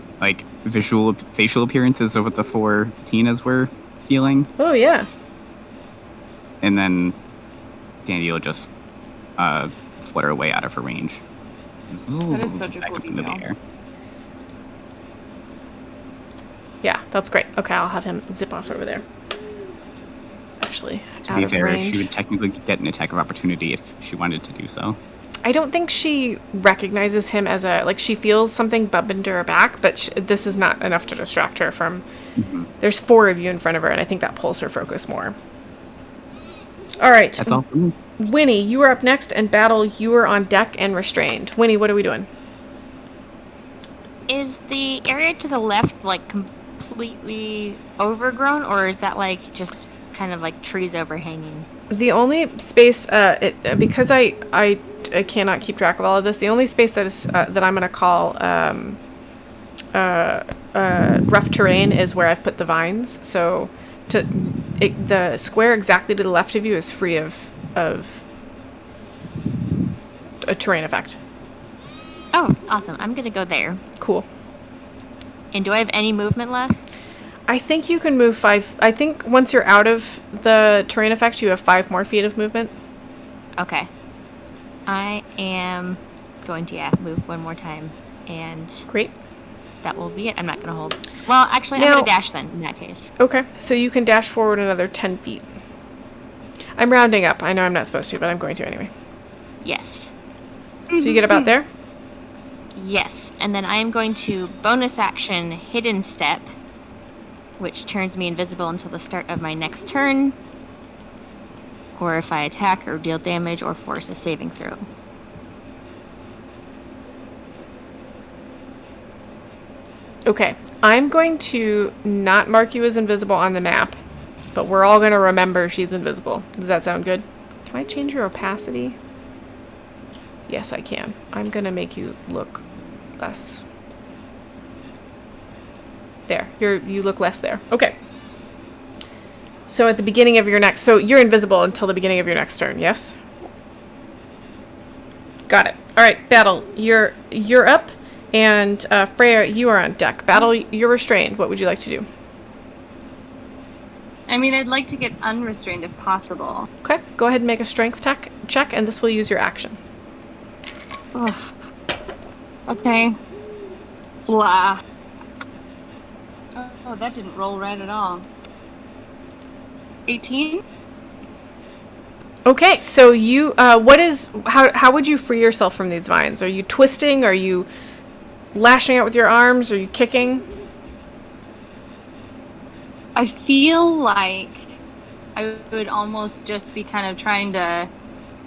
facial appearances of what the 4 Tinas were feeling. Oh yeah. And then Dandy will just flutter away out of her range. That is such a cool detail. Yeah, that's great. Okay, I'll have him zip off over there. actually. To Out be of fair, range. she would technically get an attack of opportunity if she wanted to do so. I don't think she recognizes him as a, like, she feels something bump into her back, but this is not enough to distract her from, there's 4 of you in front of her, and I think that pulls her focus more. All right. That's all for me. Winnie, you are up next, and Battle, you are on deck and restrained. Winnie, what are we doing? Is the area to the left like completely overgrown, or is that like just kind of like trees overhanging? The only space, because I cannot keep track of all of this, the only space that is that I'm going to call rough terrain is where I've put the vines. So the square exactly to the left of you is free of a terrain effect. Oh, awesome. I'm going to go there. Cool. And do I have any movement left? I think you can move 5. I think once you're out of the terrain effect, you have 5 more feet of movement. Okay. I am going to, move one more time. And Great. that will be it. I'm not going to hold. Well, actually, I'm Now- going to dash then, in that case. Okay, so you can dash forward another 10 feet. I'm rounding up. I know I'm not supposed to, but I'm going to anyway. Yes. So you get about there? Yes. And then I am going to bonus action hidden step, which turns me invisible until the start of my next turn, or if I attack or deal damage or force a saving throw. Okay, I'm going to not mark you as invisible on the map, but we're all going to remember she's invisible. Does that sound good? Can I change your opacity? Yes, I can. I'm going to make you look less. There, you look less there. Okay. So at the beginning of your next, so you're invisible until the beginning of your next turn, yes? Got it. All right, Battle, you're up, and Freya, you are on deck. Battle, you're restrained. What would you like to do? I mean, I'd like to get unrestrained if possible. Okay, go ahead and make a strength check, and this will use your action. Ugh. Okay. Blah. Oh, that didn't roll right at all. 18? Okay, so you, how would you free yourself from these vines? Are you twisting? Are you lashing out with your arms? Are you kicking? I feel like I would almost just be kind of trying to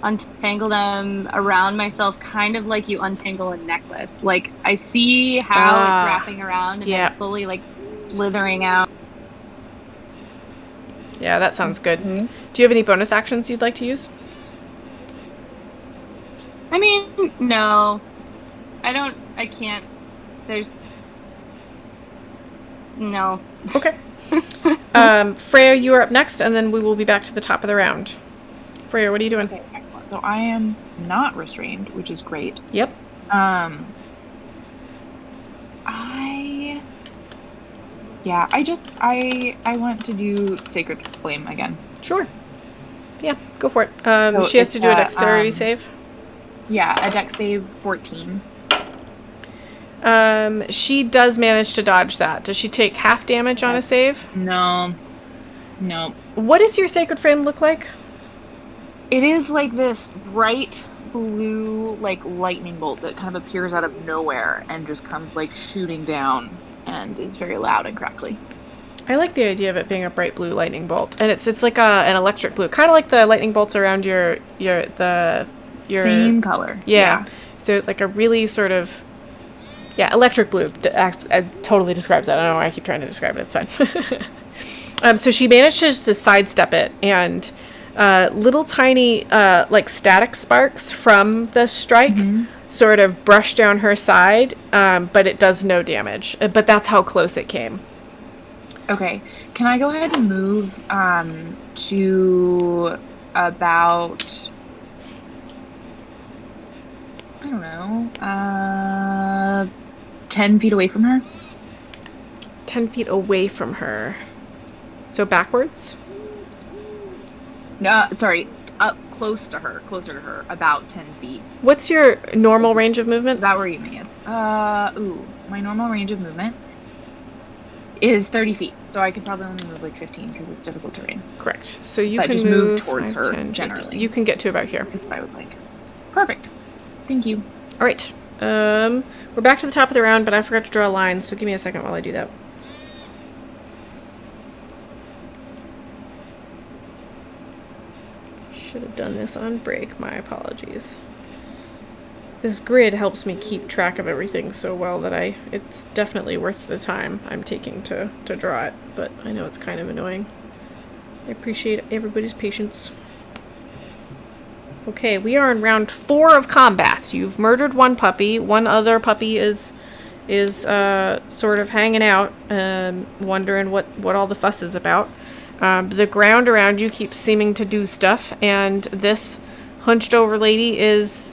untangle them around myself, kind of like you untangle a necklace. Like, I see how it's wrapping around and then slowly, like, slithering out. Yeah, that sounds good. Mm-hmm. Do you have any bonus actions you'd like to use? I mean, no. I can't. No. Okay. Freya, you are up next, and then we will be back to the top of the round. Freya, what are you doing? Okay, excellent. So I am not restrained, which is great. Yep. I want to do Sacred Flame again. Sure. Yeah, go for it. So she has to do a dexterity save. Yeah, a dex save 14. She does manage to dodge that. Does she take half damage on a save? No. What does your Sacred Flame look like? It is like this bright blue, like, lightning bolt that kind of appears out of nowhere and just comes, like, shooting down and is very loud and crackly. I like the idea of it being a bright blue lightning bolt, and it's like an electric blue, kind of like the lightning bolts around your same color. Yeah. So like a really sort of electric blue. Totally describes that. I don't know why I keep trying to describe it. It's fine. So she manages to sidestep it, and little tiny like static sparks from the strike sort of brush down her side, but it does no damage. But that's how close it came. Okay. Can I go ahead and move to about, I don't know, 10 feet away from her? 10 feet away from her. So backwards? No, sorry, up closer to her, about 10 feet. What's your normal range of movement? Is that where you mean is? My normal range of movement is 30 feet, so I could probably only move like 15 because it's difficult terrain. Correct. So you But can just move towards 5, her 10, 15. generally. You can get to about here. Is what I would like. Perfect. Thank you. All right. We're back to the top of the round, but I forgot to draw a line, so give me a second while I do that. Should have done this on break. My apologies. This grid helps me keep track of everything so well that it's definitely worth the time I'm taking to draw it, but I know it's kind of annoying. I appreciate everybody's patience. Okay, we are in round 4 of combat. You've murdered one puppy. One other puppy is sort of hanging out, wondering what all the fuss is about. The ground around you keeps seeming to do stuff, and this hunched over lady is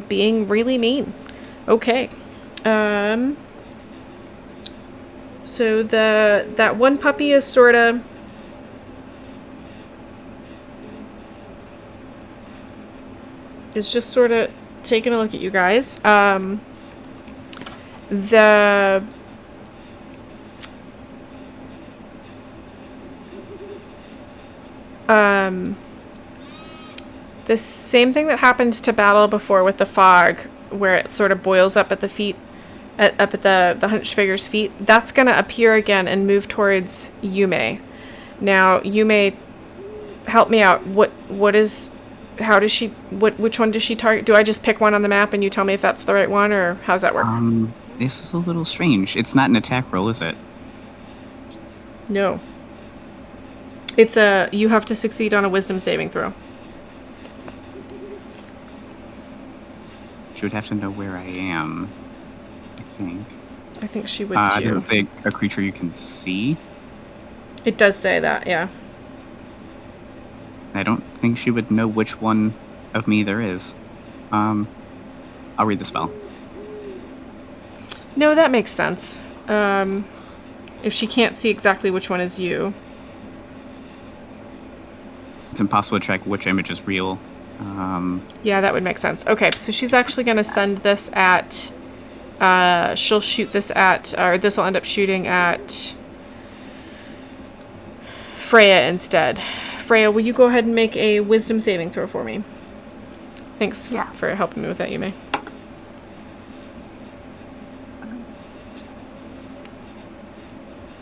being really mean. Okay. So that one puppy is sort of just sort of taking a look at you guys. The same thing that happened to Battle before with the fog, where it sort of boils up at the feet, up at the hunched figure's feet, that's going to appear again and move towards Yume. Now, Yume, help me out. Which one does she target? Do I just pick one on the map and you tell me if that's the right one, or how's that work? This is a little strange. It's not an attack roll, is it? No. You have to succeed on a wisdom saving throw. She would have to know where I am, I think. I think she would too. Does it say a creature you can see? It does say that, yeah. I don't think she would know which one of me there is. I'll read the spell. No, that makes sense. If she can't see exactly which one is you. It's impossible to track which image is real. Yeah, that would make sense. Okay, so she's actually going to send this at... she'll shoot this at... Or this will end up shooting at... Freya instead. Freya, will you go ahead and make a wisdom saving throw for me? Thanks for helping me with that, Yume.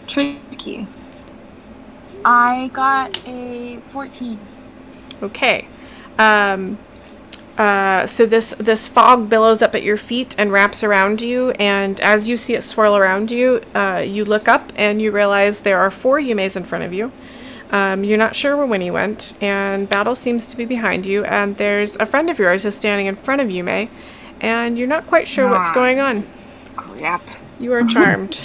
Tricky. I got a 14. Okay. So this fog billows up at your feet and wraps around you, and as you see it swirl around you, you look up and you realize there are 4 Yumes in front of you. You're not sure where Winnie went, and Battle seems to be behind you, and there's a friend of yours is standing in front of Yume, and you're not quite sure what's going on. Crap. You are charmed.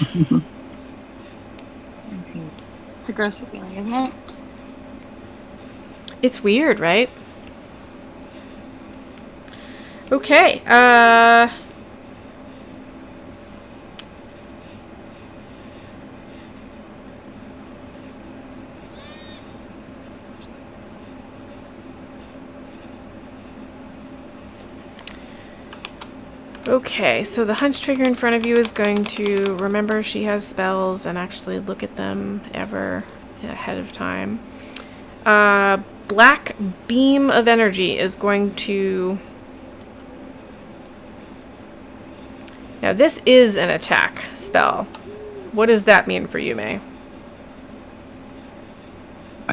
It's a gross feeling, isn't it? It's weird, right? Okay, Okay, so the hunched figure in front of you is going to remember she has spells and actually look at them ever ahead of time. Black beam of energy is going to... Now this is an attack spell. What does that mean for you, May?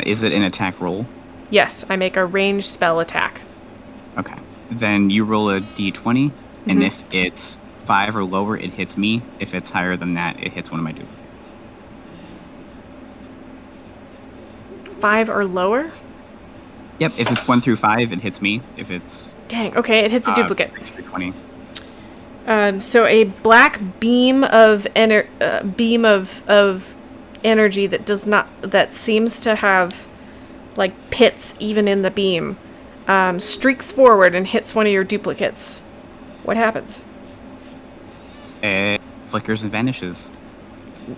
Is it an attack roll? Yes, I make a ranged spell attack. Okay. Then you roll a d20, and if it's 5 or lower, it hits me. If it's higher than that, it hits one of my duplicates. 5 or lower? Yep, if it's 1 through 5, it hits me. If it's... Dang, okay, it hits a duplicate. 6 through 20. So a black beam of energy that seems to have like pits even in the beam streaks forward and hits one of your duplicates. What happens? It flickers and vanishes.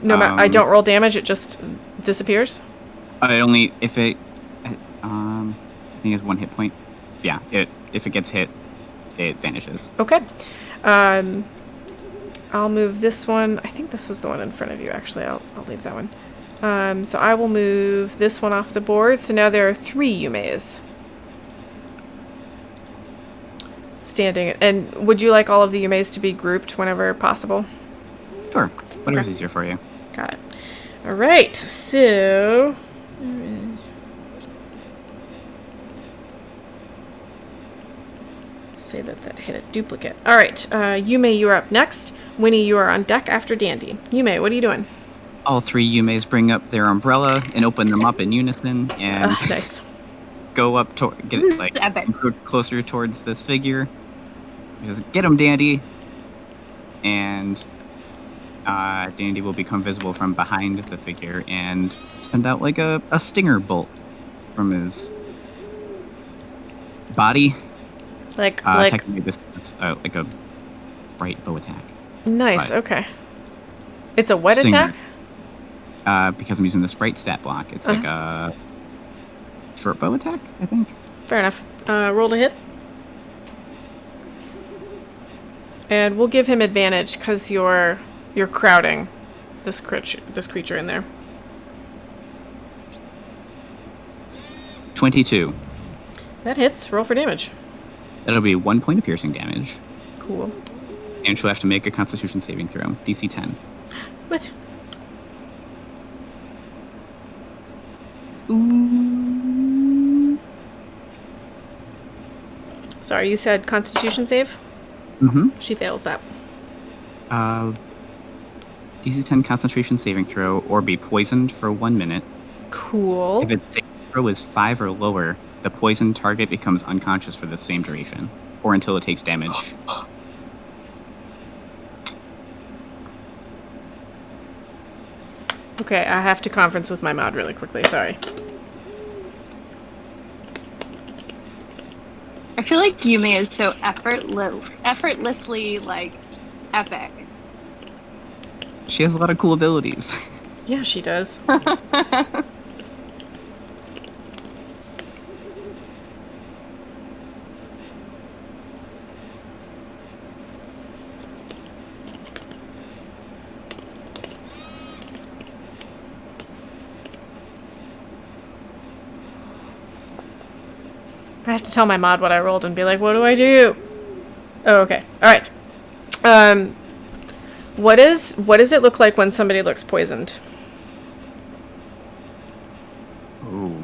No, I don't roll damage. It just disappears. I think it's 1 hit point. Yeah, if it gets hit, it vanishes. Okay. I'll move this one. I think this was the one in front of you, actually. I'll leave that one. So I will move this one off the board. So now there are 3 Yumeis standing. And would you like all of the Yumeis to be grouped whenever possible? Sure. Whatever's Okay. easier for you. Got it. All right. So say that hit a duplicate. All right. Yume, you are up next. Winnie, you are on deck after Dandy. Yume, what are you doing? All 3 Yumeis bring up their umbrella and open them up in unison and Nice. go up to get it, like Epic. closer towards this figure. Because get him, Dandy. And Dandy will become visible from behind the figure and send out like a stinger bolt from his body. Like Technically, this is like a bright bow attack. nice. but- Okay. It's a what Stinger. attack? Because I'm using the sprite stat block. It's like a short bow attack, I think. Fair enough. Roll to hit. And we'll give him advantage because you're crowding this creature in there. 22. That hits. Roll for damage. That'll be 1 point of piercing damage. Cool. And she'll have to make a Constitution saving throw. DC 10. What? Sorry, you said Constitution save? Mm-hmm. She fails that. DC 10 concentration saving throw or be poisoned for 1 minute. Cool. If its saving throw is 5 or lower, the poisoned target becomes unconscious for the same duration, or until it takes damage. Okay, I have to conference with my mod really quickly. Sorry. I feel like Yume is so effortlessly like epic. She has a lot of cool abilities. Yeah, she does. I have to tell my mod what I rolled and be like, what do I do? Oh, okay. All right. What does it look like when somebody looks poisoned? Ooh.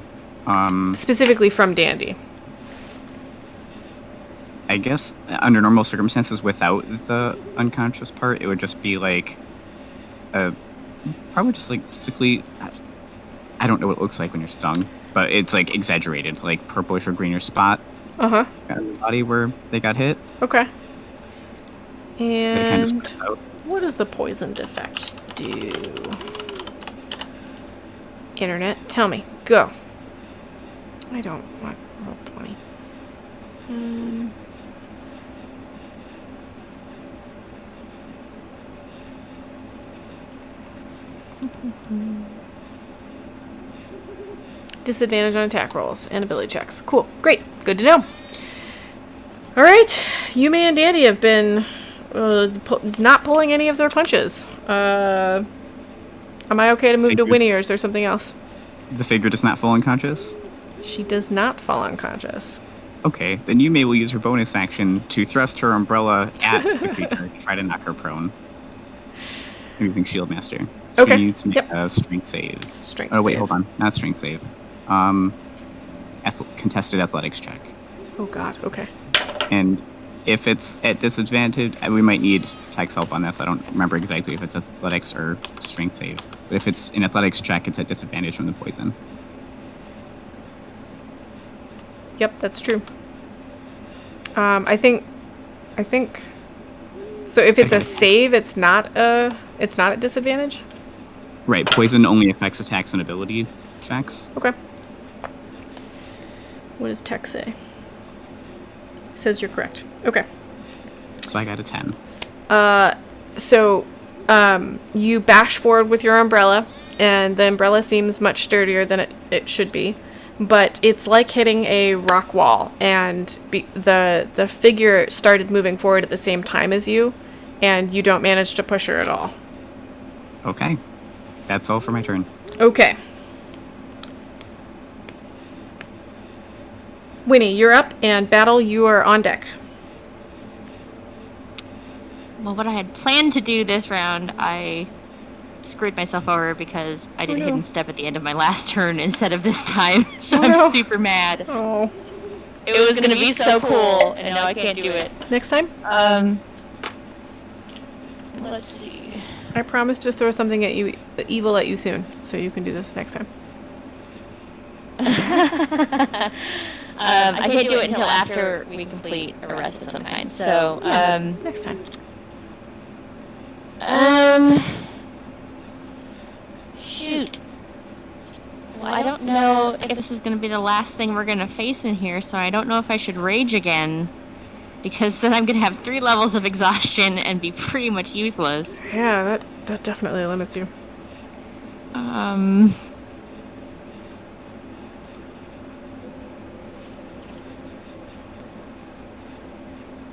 Specifically from Dandy. I guess under normal circumstances, without the unconscious part, it would just be like probably just like sickly. I don't know what it looks like when you're stung, but it's like exaggerated, like purplish or greenish spot Uh-huh. on the body where they got hit. Okay. They kind of And spread out. what does the poisoned effect do? Internet, tell me. Go. I don't want roll 20. Disadvantage on attack rolls and ability checks. Cool. Great. Good to know. All right. Yume and Dandy have been not pulling any of their punches. Am I okay to move to Figured. Winnie, or is there something else? The figure does not fall unconscious. She does not fall unconscious. Okay, then Yume will use her bonus action to thrust her umbrella at the creature to try to knock her prone. I'm using Shield Master. She Okay, needs to make yep. a strength save. Strength Oh, wait, save. hold on. Not strength save. Contested athletics check. Oh, God. Okay. And if it's at disadvantage, we might need Tech's help on this. I don't remember exactly if it's athletics or strength save. But if it's an athletics check, it's at disadvantage from the poison. Yep, that's true. I think. So if it's a Okay. save, it's not at disadvantage. Right, poison only affects attacks and ability checks. Okay. What does tech say? Says you're correct. Okay. So I got a 10. So you bash forward with your umbrella, and the umbrella seems much sturdier than it should be. But it's like hitting a rock wall, and the figure started moving forward at the same time as you, and you don't manage to push her at all. Okay. That's all for my turn. Okay. Winnie, you're up, and Battle, you are on deck. Well, what I had planned to do this round, I screwed myself over because I did a hidden step at the end of my last turn instead of this time. So I'm super mad. Oh. It was going to be so cool, and now I can't do it. Next time? Let's see. I promise to throw something at you, evil at you soon, so you can do this next time. I can't do it until after we complete a rest of some kind. So, next time. Shoot. Well, I don't know if this is going to be the last thing we're going to face in here, so I don't know if I should rage again. Because then I'm going to have 3 levels of exhaustion and be pretty much useless. Yeah, that definitely limits you.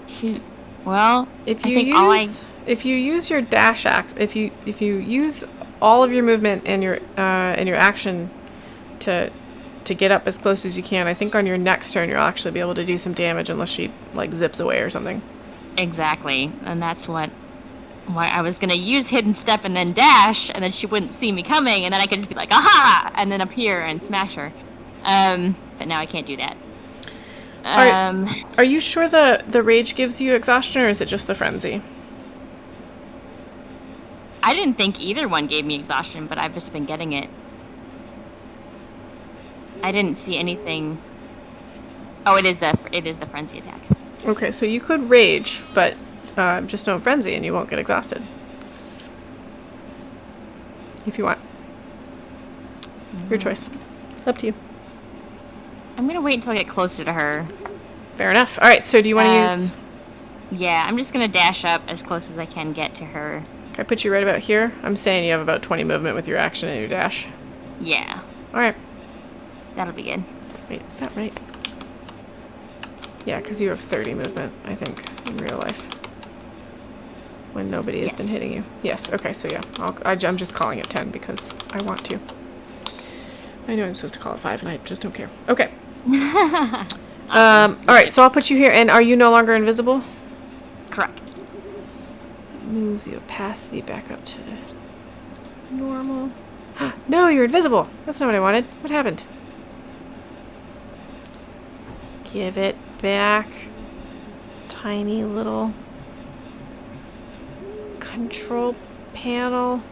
Shoot. Well, if you use your dash act, if you use all of your movement and your action to get up as close as you can, I think on your next turn you'll actually be able to do some damage unless she like zips away or something. Exactly, and that's why I was gonna use hidden step and then dash, and then she wouldn't see me coming, and then I could just be like, aha, and then appear and smash her. But now I can't do that. Are you sure the rage gives you exhaustion, or is it just the frenzy? I didn't think either one gave me exhaustion, but I've just been getting it. I didn't see anything. Oh, it is the frenzy attack. Okay, so you could rage, but just don't frenzy, and you won't get exhausted. If you want, your choice. Up to you. I'm gonna wait until I get closer to her. Fair enough. All right. So do you want to use? Yeah, I'm just gonna dash up as close as I can get to her. Can I put you right about here? I'm saying you have about 20 movement with your action and your dash. Yeah. All right. That'll be good. Wait, is that right? Yeah, because you have 30 movement, I think, in real life. When nobody has been hitting you. Yes. Okay. So yeah, I'm just calling it 10 because I want to. I know I'm supposed to call it 5, and I just don't care. Okay. All right. So I'll put you here, and are you no longer invisible? Correct. Move the opacity back up to normal. No, you're invisible. That's not what I wanted. What happened? Give it back. Tiny little control panel.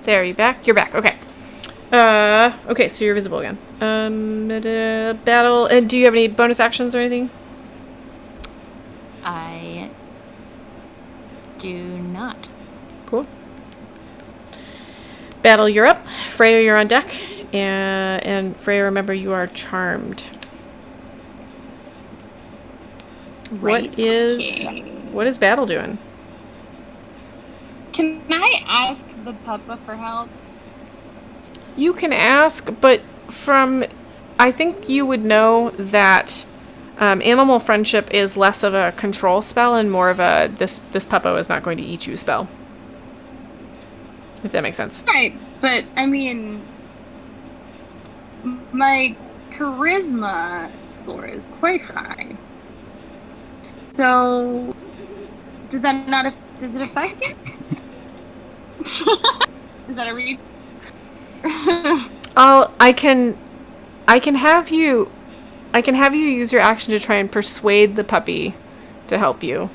There, you back? You're back. Okay. Okay, so you're visible again. Battle. And do you have any bonus actions or anything? I do not. Cool. Battle, you're up. Freya, you're on deck. And Freya, remember, you are charmed. Right. What is Battle doing? Can I ask the puppa for help? You can ask, but I think you would know that animal friendship is less of a control spell and more of a this puppo is not going to eat you spell. If that makes sense. Right, but I mean, my charisma score is quite high. So, does it affect it? Is that a read? I can have you use your action to try and persuade the puppy to help you.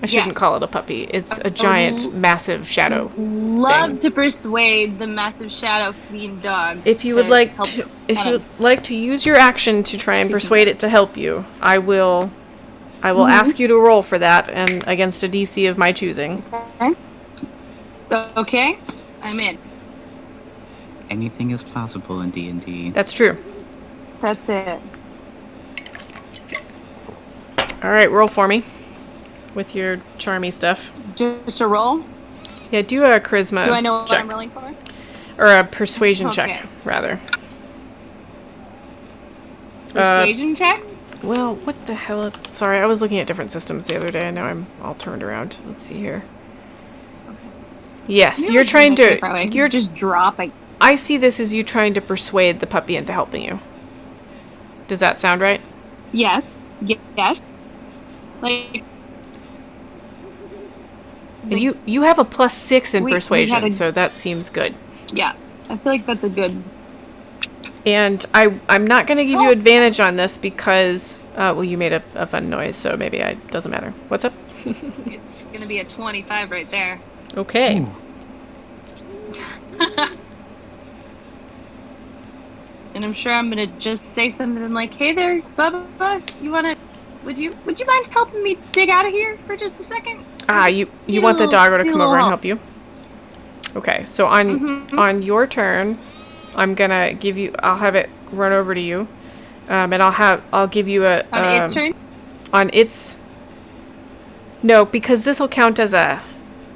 I shouldn't call it a puppy. It's a giant, massive shadow. Love to persuade the massive shadow fiend dog. If you would like to use your action to try and persuade it to help you, I will ask you to roll for that, and against a DC of my choosing. Okay, I'm in. Anything is possible in D&D. That's true. That's it. All right, roll for me with your charmy stuff. Just a roll? Yeah, do a charisma Do I know what check. I'm rolling for? Or a persuasion check, rather. Persuasion check? Well, what the hell? Sorry, I was looking at different systems the other day, and now I'm all turned around. Let's see here. Yes, you're trying to... You're just dropping. I see this as you trying to persuade the puppy into helping you. Does that sound right? Yes. Yes. Like... And you have a +6 in persuasion, a... so that seems good. Yeah, I feel like that's a good... And I'm not going to give you advantage on this because... well, you made a fun noise, so maybe it doesn't matter. What's up? It's going to be a 25 right there. Okay. And I'm sure I'm going to just say something like, hey there, Bubba, would you mind helping me dig out of here for just a second? You want the doggo to come over and help you? Okay, so on your turn... I'm gonna give you. I'll have it run over to you, and I'll give you a. On its turn. On its. No, because this will count as a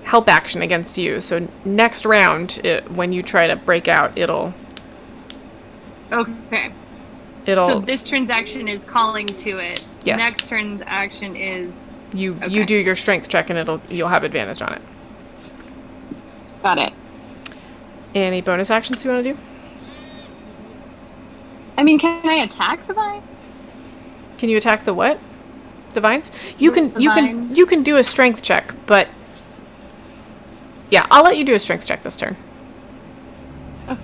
help action against you. So next round, when you try to break out, it'll. Okay. So this turn's action is calling to it. Yes. Next turn's action is. You do your strength check, and you'll have advantage on it. Got it. Any bonus actions you want to do? I mean, can I attack the vine? Can you attack the what? The vines? You can do a strength check, but yeah, I'll let you do a strength check this turn. Okay.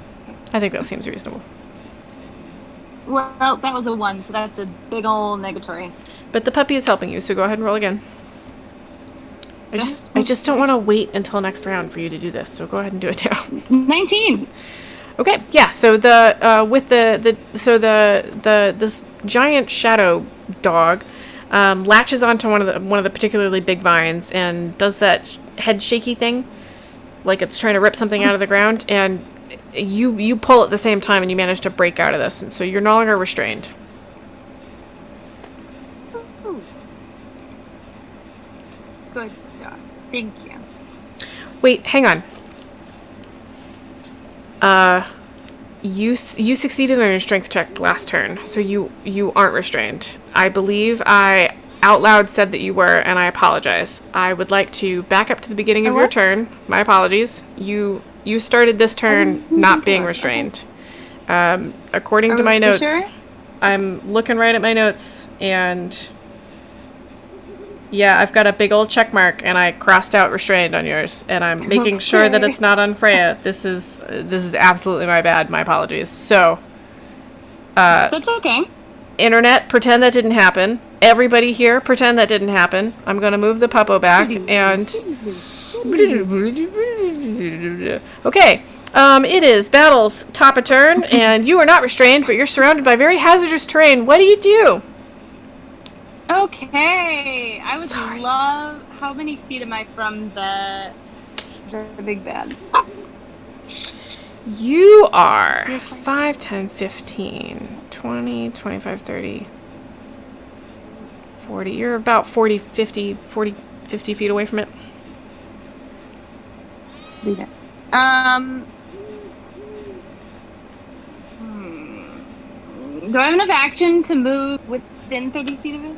I think that seems reasonable. Well, that was a 1, so that's a big old negatory. But the puppy is helping you, so go ahead and roll again. I just don't want to wait until next round for you to do this, so go ahead and do it now. 19. Okay, yeah. So this giant shadow dog latches onto one of the particularly big vines and does that head shaky thing, like it's trying to rip something out of the ground, and you pull at the same time and you manage to break out of this, and so you're no longer restrained. Ooh. Good job. Thank you. Wait, hang on. You succeeded on your strength check last turn, so you aren't restrained. I believe I out loud said that you were, and I apologize. I would like to back up to the beginning of your turn. My apologies. You started this turn not being restrained. According to my notes, sure? I'm looking right at my notes, and yeah, I've got a big old check mark, and I crossed out restrained on yours, and I'm making sure that it's not on Freya. This is absolutely my bad. My apologies. So, that's okay. Internet, pretend that didn't happen. Everybody here, pretend that didn't happen. I'm gonna move the puppo back, and okay. It is Battle's top of turn, and you are not restrained, but you're surrounded by very hazardous terrain. What do you do? Okay, I would love. How many feet am I from the big bad? You are 5, 10, 15, 20, 25, 30, 40. You're about 50 feet away from it. Do I have enough action to move within 30 feet of it?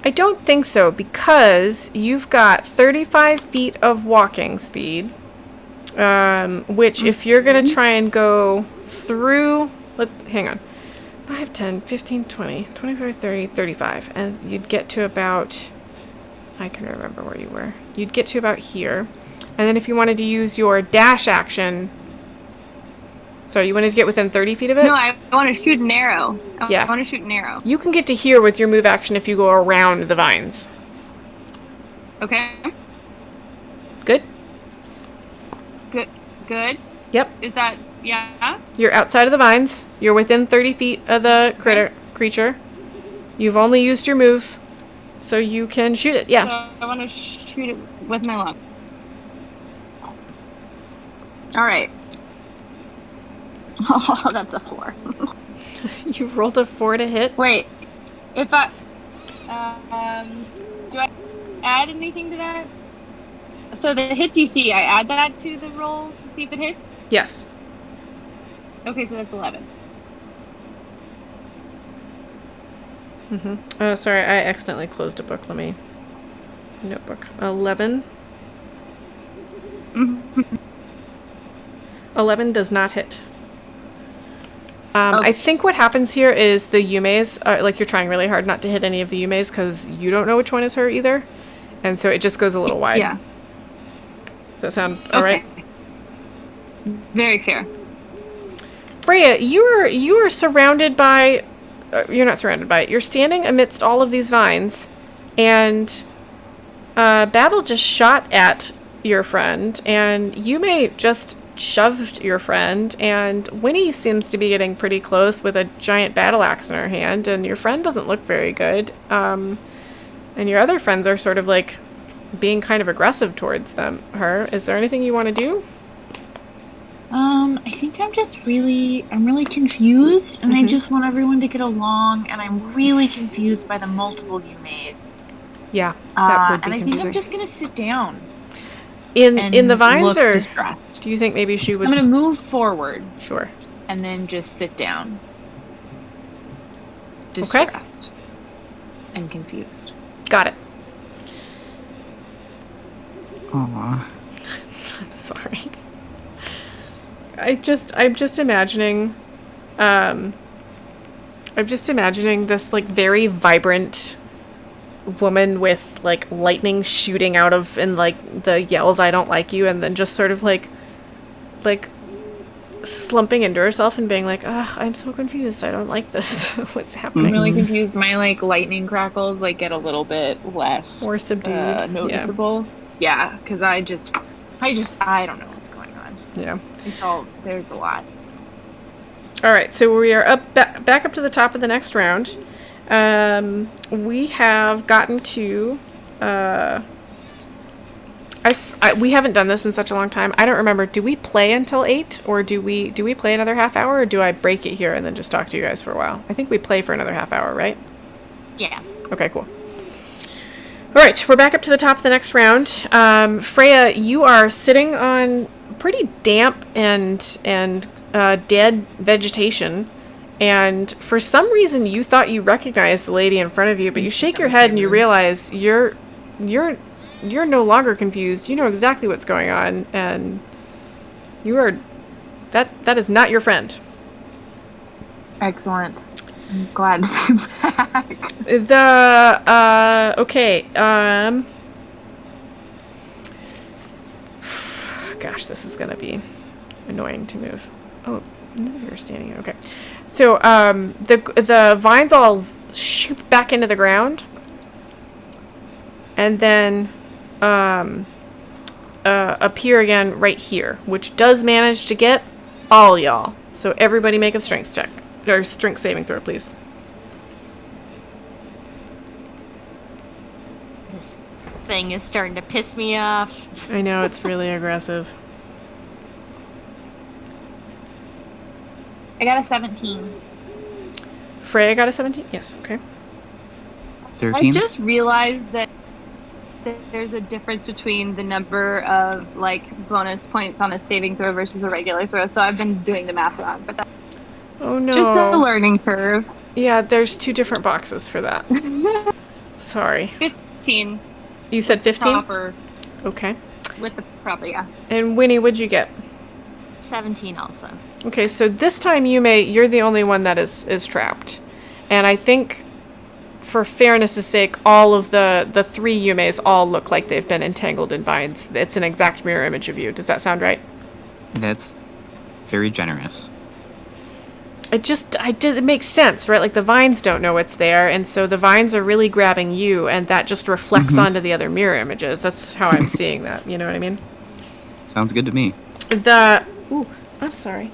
I don't think so, because you've got 35 feet of walking speed, which if you're going to try and go through, hang on, 5, 10, 15, 20, 25, 30, 35, and you'd get to about, I can remember where you were, you'd get to about here, and then if you wanted to use your dash action, so you wanted to get within 30 feet of it? No, I want to shoot an arrow. Yeah. I want to shoot an arrow. You can get to here with your move action if you go around the vines. Okay. Good? Good. Yep. Is that, yeah? You're outside of the vines. You're within 30 feet of the creature. You've only used your move, so you can shoot it. Yeah. So I want to shoot it with my long. All right. Oh, that's a 4. You rolled a 4 to hit? Wait, if I, do I add anything to that? So the hit DC, I add that to the roll to see if it hits? Yes. Okay, so that's 11. Sorry, I accidentally closed a book. Let me... Notebook. 11. 11 does not hit. I think what happens here is the Yumeis, like, you're trying really hard not to hit any of the Yumeis because you don't know which one is her either. And so it just goes a little wide. Yeah. Does that sound all right? Very fair. Freya, you are surrounded by... you're not surrounded by it. You're standing amidst all of these vines, and Battle just shot at your friend, and Yume just shoved your friend, and Winnie seems to be getting pretty close with a giant battle axe in her hand, and your friend doesn't look very good. And your other friends are sort of like being kind of aggressive towards her. Is there anything you want to do? I think I'm really confused, and I just want everyone to get along, and I'm really confused by the multiple you made. Yeah, that would be and I confusing. think I'm just gonna sit down. In the vines, look or distressed. do you think maybe she would... I'm gonna move forward. Sure. And then just sit down. Okay. Distressed. And confused. Got it. Aw. I'm sorry. I'm just imagining this like very vibrant woman with like lightning shooting out of and like the yells "I don't like you," and then just sort of like slumping into herself and being like, I'm so confused, I don't like this. What's happening? I'm really confused. My like lightning crackles like get a little bit less More subdued. noticeable. Yeah, because I don't know what's going on. Yeah. There's a lot. All right, so we are back up to the top of the next round. We have gotten to. We haven't done this in such a long time. I don't remember. Do we play until 8, or do we play another half hour, or do I break it here and then just talk to you guys for a while? I think we play for another half hour, right? Yeah. Okay, cool. All right, we're back up to the top of the next round. Freya, you are sitting on pretty damp and dead vegetation, and for some reason you thought you recognized the lady in front of you, but you shake your head and you realize you're no longer confused. You know exactly what's going on, and that is not your friend. Excellent. I'm glad to be back. Okay. Gosh, this is gonna be annoying to move. Oh, no, you're standing. Okay. So, the vines all shoot back into the ground, and then appear again right here, which does manage to get all y'all. So everybody make a strength check. Or strength saving throw, please. This thing is starting to piss me off. I know, it's really aggressive. I got a 17. Freya got a 17? Yes, okay. 13? I just realized that there's a difference between the number of like bonus points on a saving throw versus a regular throw, so I've been doing the math wrong, but that's Oh no. just a learning curve. Yeah, there's 2 different boxes for that. Sorry. 15 You said 15? proper Okay. with the proper, yeah. And Winnie, what'd you get? 17 also. Okay, so this time you're the only one that is trapped. And I think, for fairness' sake, all of the 3 Yumeis all look like they've been entangled in vines. It's an exact mirror image of you. Does that sound right? That's very generous. It makes sense, right? Like, the vines don't know it's there, and so the vines are really grabbing you, and that just reflects onto the other mirror images. That's how I'm seeing that. You know what I mean? Sounds good to me. Ooh, I'm sorry.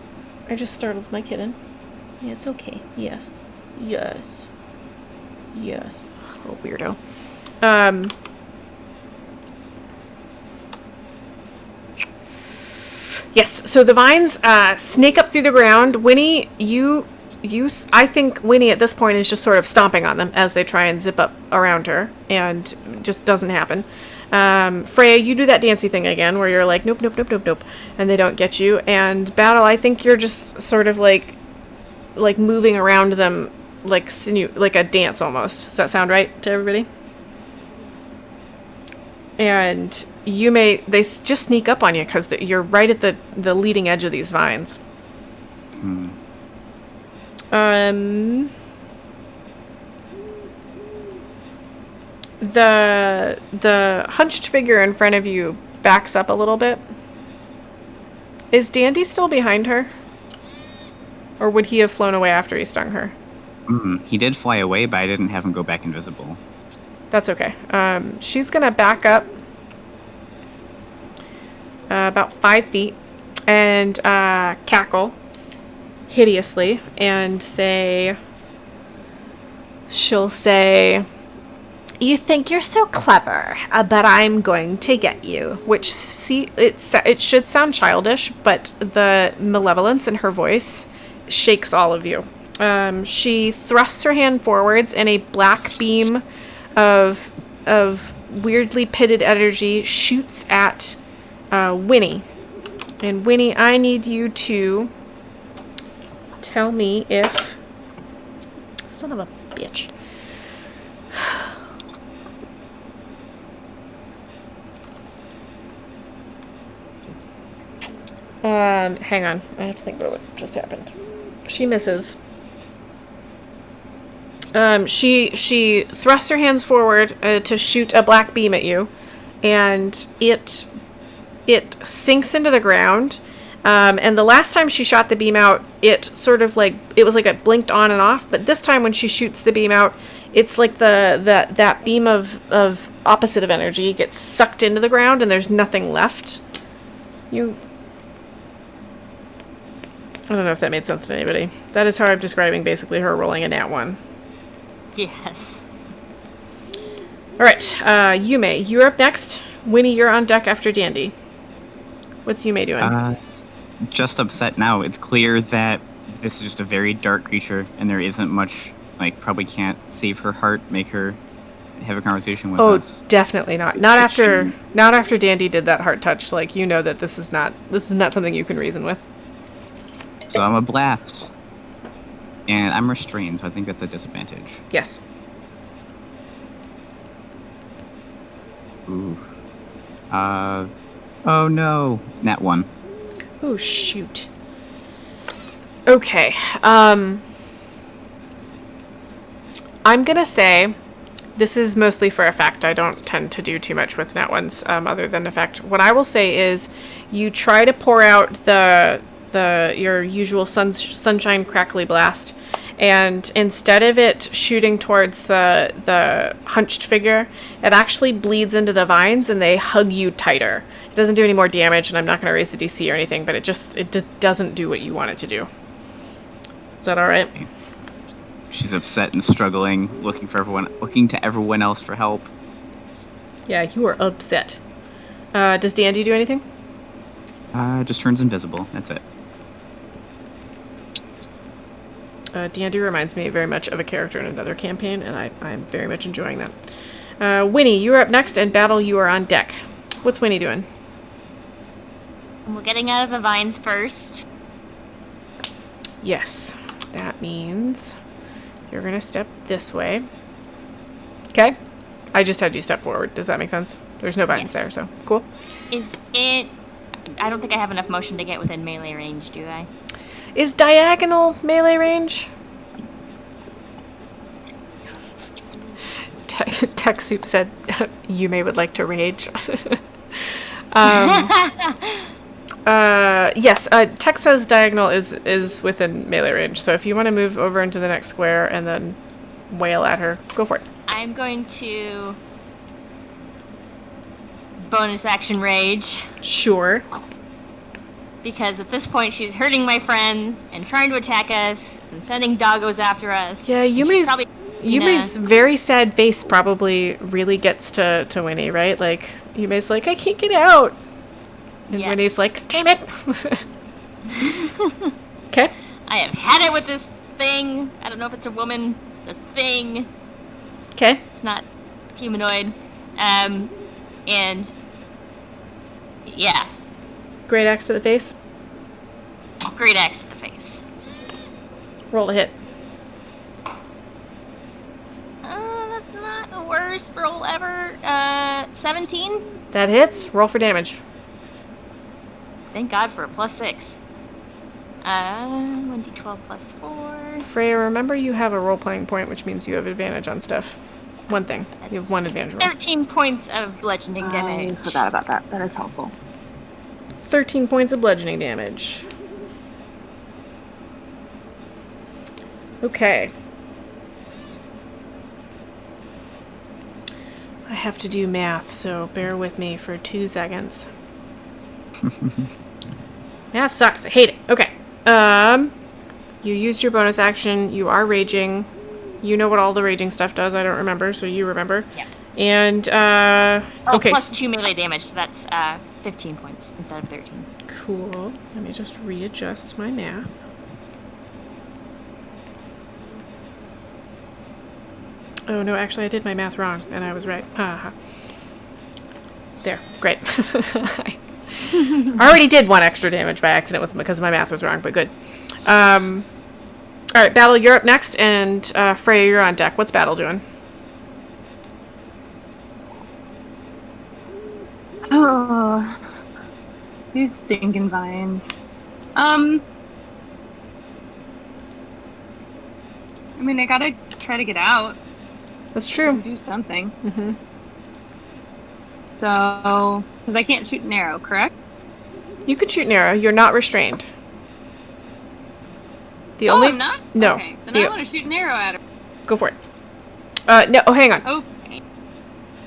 I just startled my kitten. Yeah, it's okay. Yes. Yes. Yes. Oh, weirdo. Yes, so the vines snake up through the ground. Winnie, I think Winnie at this point is just sort of stomping on them as they try and zip up around her, and it just doesn't happen. Freya, you do that dancey thing again where you're like, nope, nope, nope, nope, nope, and they don't get you. And Battle, I think you're just sort of like moving around them like like a dance almost. Does that sound right to everybody? And they just sneak up on you because you're right at the leading edge of these vines. The hunched figure in front of you backs up a little bit. Is Dandy still behind her? Or would he have flown away after he stung her? He did fly away, but I didn't have him go back invisible. That's okay. She's gonna back up about 5 feet and cackle hideously and she'll say, "You think you're so clever, but I'm going to get you." Which, it should sound childish, but the malevolence in her voice shakes all of you. She thrusts her hand forwards, and a black beam of weirdly pitted energy shoots at Winnie. And Winnie, I need you to tell me if... Son of a bitch. Hang on. I have to think about what just happened. She misses. She thrusts her hands forward to shoot a black beam at you, and it sinks into the ground. And the last time she shot the beam out, it sort of like, it was like it blinked on and off. But this time when she shoots the beam out, it's like that beam of opposite of energy gets sucked into the ground, and there's nothing left. I don't know if that made sense to anybody. That is how I'm describing basically her rolling a nat 1. Yes. Alright, Yume, you're up next. Winnie, you're on deck after Dandy. What's Yume doing? Just upset now. It's clear that this is just a very dark creature, and there isn't much, like, probably can't save her heart, make her have a conversation with us. Oh, definitely not. Not after Dandy did that heart touch. Like, you know that this is not something you can reason with. So I'm a blast. And I'm restrained, so I think that's a disadvantage. Yes. Ooh. Oh no. Nat 1. Oh, shoot. Okay. I'm gonna say, this is mostly for effect. I don't tend to do too much with nat 1s, other than effect. What I will say is, you try to pour out your usual sunshine crackly blast, and instead of it shooting towards the hunched figure, it actually bleeds into the vines and they hug you tighter. It doesn't do any more damage, and I'm not going to raise the DC or anything, but it just doesn't do what you want it to do. Is that all right? She's upset and struggling, looking to everyone else for help. Yeah, you are upset. Does Dandy do anything? Just turns invisible. That's it. Dandy reminds me very much of a character in another campaign, and I'm very much enjoying that. Winnie, you are up next, and Battle, you are on deck. What's Winnie doing? We're getting out of the vines first. Yes. That means you're going to step this way. Okay? I just had you step forward. Does that make sense? There's no vines there, so cool. I don't think I have enough motion to get within melee range, do I? Is diagonal melee range? Tech Soup said Yume would like to rage. Yes, Tech says diagonal is within melee range, so if you want to move over into the next square and then wail at her, go for it. I'm going to bonus action rage. Sure. Because at this point she's hurting my friends and trying to attack us and sending doggos after us. Yeah, Yume's very sad face probably really gets to Winnie, right? Like, Yume's like, I can't get out. And yes. Winnie's like, damn it. Okay. I have had it with this thing. I don't know if it's a woman. The thing. Okay. It's not humanoid. And yeah. Great axe to the face. Great axe to the face. Roll a hit. first roll ever. 17. That hits. Roll for damage. Thank God for a +6. 1d12 plus 4. Freya, remember you have a role-playing point, which means you have advantage on stuff. One thing. You have one advantage roll. 13 points of bludgeoning I damage. forgot about that. That is helpful. 13 points of bludgeoning damage. Okay. I have to do math, so bear with me for 2 seconds. Math sucks. I hate it. Okay. You used your bonus action. You are raging. You know what all the raging stuff does. I don't remember, so you remember. Yeah. And, okay. Plus 2 melee damage, so that's 15 points instead of 13. Cool. Let me just readjust my math. Oh, no, actually, I did my math wrong, and I was right. There. Great. I already did 1 extra damage by accident because my math was wrong, but good. All right, Battle, you're up next, and Freya, you're on deck. What's Battle doing? Oh, these stinking vines. I mean, I gotta try to get out. That's and true. do something. Mm-hmm. So, because I can't shoot an arrow, correct? You could shoot an arrow. You're not restrained. The Oh, only I'm not? No. Okay, then I want to shoot an arrow at her. Go for it. No. Oh, hang on. Okay.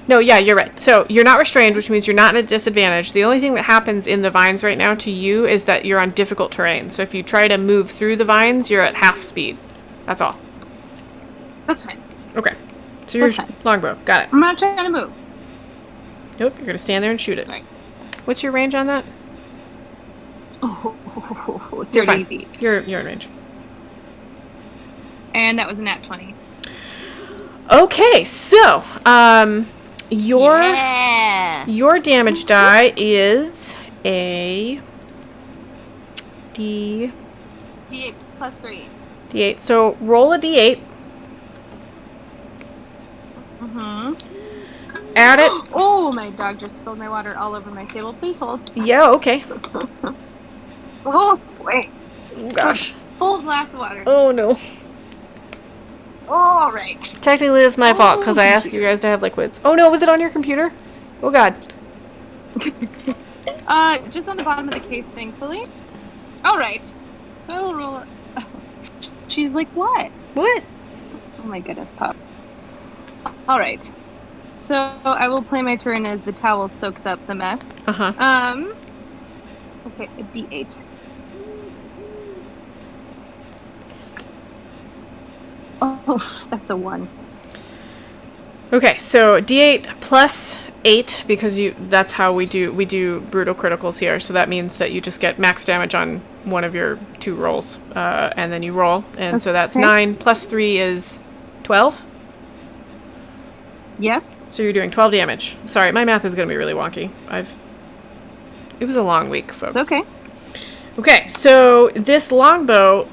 No, yeah, you're right. So you're not restrained, which means you're not at a disadvantage. The only thing that happens in the vines right now to you is that you're on difficult terrain. So if you try to move through the vines, you're at half speed. That's all. That's fine. Okay. So you're That's fine. longbow. Got it. I'm not trying to move. Nope, you're going to stand there and shoot it. Right. What's your range on that? Oh, You're 30 fine. feet. You're in range. And that was a nat 20. Okay, so, your Yeah. damage die is a D8. D8 plus 3. So roll a D8. Mm-hmm. Add it. Oh, my dog just spilled my water all over my table. Please hold. Yeah, okay. Oh, wait. Oh, gosh. Full glass of water. Oh, no. All right. Technically, it's my fault because I asked you guys to have liquids. Oh, no. Was it on your computer? Oh, God. Just on the bottom of the case, thankfully. All right. So I will roll. She's like, what? What? Oh my goodness, pup. All right. So I will play my turn as the towel soaks up the mess. Uh-huh. Okay, a D8. Oh, that's a 1. Okay, so D8 plus 8 because that's how we do brutal criticals here. So that means that you just get max damage on one of your 2 rolls, and then you roll, and so that's Okay. 9 plus 3 is 12. Yes? So you're doing 12 damage. Sorry, my math is going to be really wonky. It was a long week, folks. It's okay. Okay, so this longbow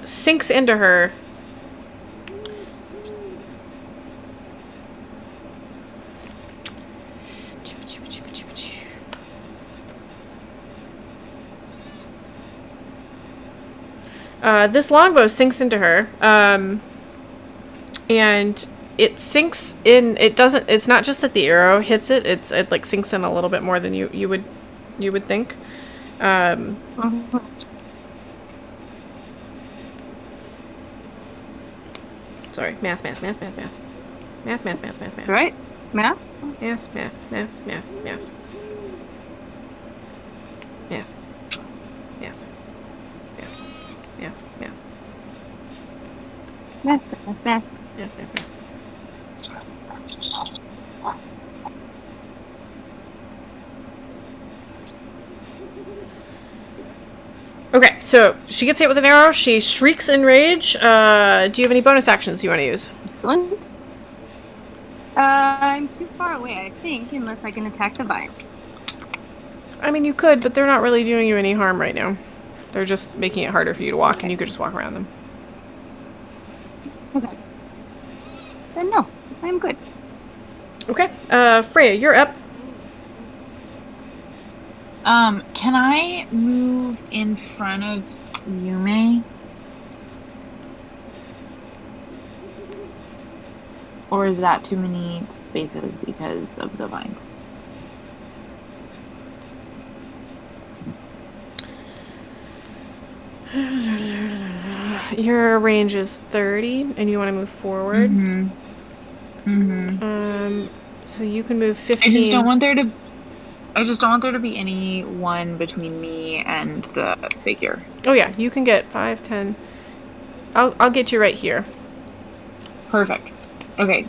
sinks into her. This longbow sinks into her, and it sinks in. It doesn't. It's not just that the arrow hits it. It like sinks in a little bit more than you would think. Sorry, math. That's right. Math? Math. Math. Okay, so she gets hit with an arrow. She shrieks in rage. Do you have any bonus actions you want to use? Excellent. I'm too far away, I think, unless I can attack the vine. I mean, you could, but they're not really doing you any harm right now. They're just making it harder for you to walk, and you could just walk around them. Okay. Then no, I'm good. Okay. Freya, you're up. Can I move in front of Yume? Or is that too many spaces because of the vines? Your range is 30, and you want to move forward. So you can move 15. I just don't want there to be anyone between me and the figure. Oh yeah, you can get 5, 10. I'll get you right here. Perfect. Okay.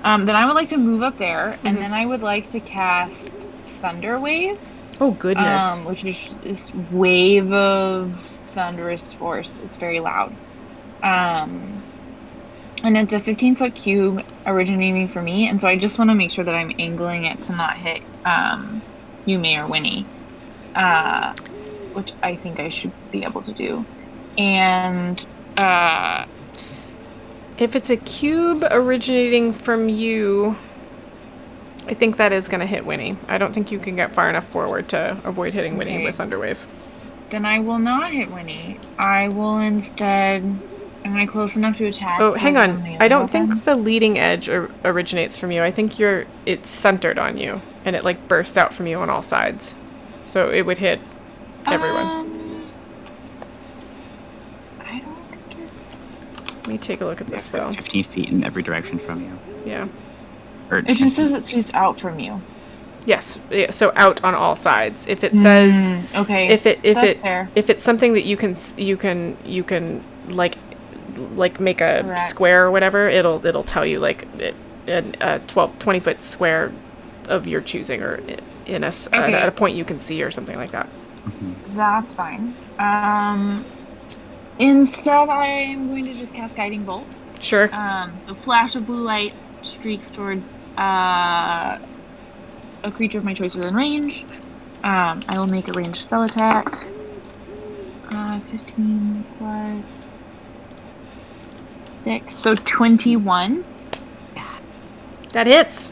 Then I would like to move up there, and then I would like to cast Thunder Wave. Oh goodness. Which is this wave of thunderous force. It's very loud. And it's a 15-foot cube originating for me, and so I just want to make sure that I'm angling it to not hit Yume or Winnie, which I think I should be able to do. And if it's a cube originating from you, I think that is going to hit Winnie. I don't think you can get far enough forward to avoid hitting Winnie with Thunderwave. Then I will not hit Winnie. I will instead... Am I close enough to attack? Oh, hang on. I don't think the leading edge originates from you. I think it's centered on you, and it like bursts out from you on all sides. So it would hit everyone. I don't think it's... Let me take a look at this spell. 15 feet in every direction from you. Yeah. It just says it shoots out from you. Yes. Yeah, so out on all sides. If it says okay, if fair. it's something that you can like make a square or whatever, it'll tell you like a 20 foot square of your choosing, or in at a point you can see, or something like that. That's fine. Instead, I'm going to just cast Guiding Bolt. Sure. The flash of blue light streaks towards a creature of my choice within range. I will make a ranged spell attack. 15 plus 6, so 21. That hits.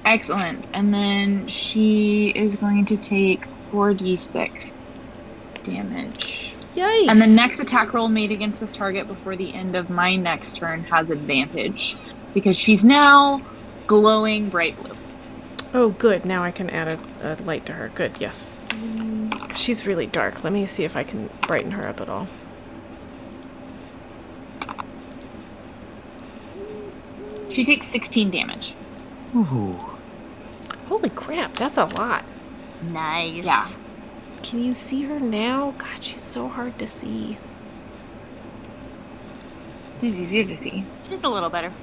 Excellent. And then she is going to take 4d6 damage. Yikes. And the next attack roll made against this target before the end of my next turn has advantage, because she's now glowing bright blue. Oh, good. Now I can add a light to her. Good, yes. She's really dark. Let me see if I can brighten her up at all. She takes 16 damage. Ooh. Holy crap, that's a lot. Nice. Yeah. Can you see her now? God, she's so hard to see. She's easier to see. She's a little better.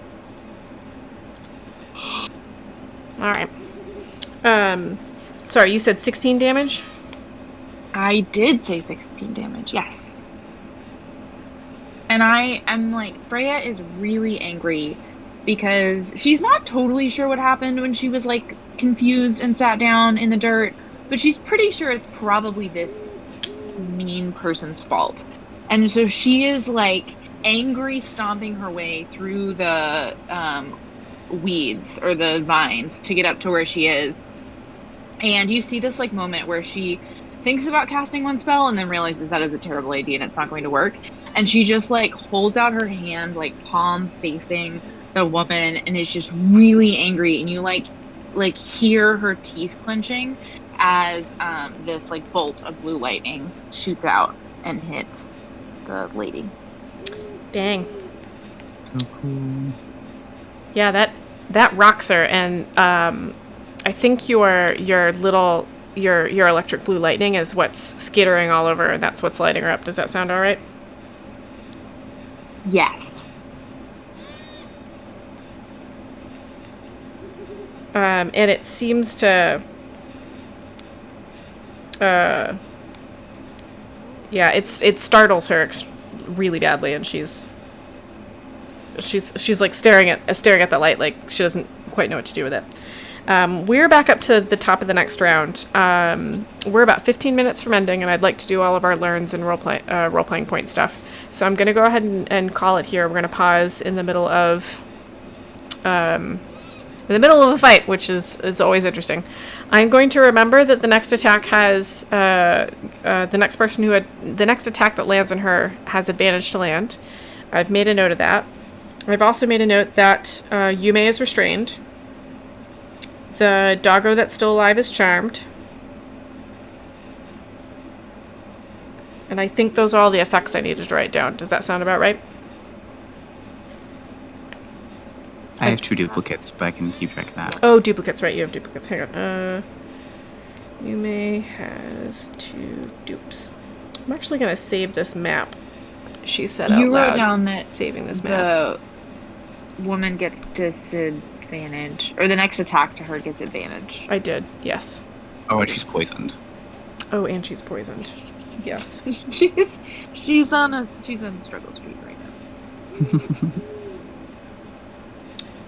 Alright. Sorry, you said 16 damage? I did say 16 damage, yes. And I'm like, Freya is really angry because she's not totally sure what happened when she was like confused and sat down in the dirt, but she's pretty sure it's probably this mean person's fault. And so she is like angry, stomping her way through the weeds or the vines to get up to where she is. And you see this like moment where she thinks about casting one spell and then realizes that is a terrible idea and it's not going to work. And she just like holds out her hand, like palm facing the woman, and is just really angry. And you like hear her teeth clenching as this like bolt of blue lightning shoots out and hits the lady. Dang. So cool. Yeah, that rocks her, and I think your electric blue lightning is what's skittering all over, and that's what's lighting her up. Does that sound all right? Yes. And it seems to it startles her really badly, and she's like staring at the light, like she doesn't quite know what to do with it. We're back up to the top of the next round. We're about 15 minutes from ending, and I'd like to do all of our learns and role-playing point stuff. So I'm going to go ahead and call it here. We're going to pause in the middle of in the middle of a fight, which is always interesting. I'm going to remember that the next attack has the next person who had the next attack that lands on her has advantage to land. I've made a note of that. I've also made a note that Yume is restrained. The doggo that's still alive is charmed. And I think those are all the effects I needed to write down. Does that sound about right? I have 2 duplicates, but I can keep track of that. Oh, duplicates, right. You have duplicates. Hang on. Yume has 2 dupes. I'm actually going to save this map. She said out You loud. wrote down that saving this map. the woman gets disadvantage, or the next attack to her gets advantage. I did, yes. Oh, and she's poisoned. Oh, and she's poisoned. Yes. she's on struggle street right now.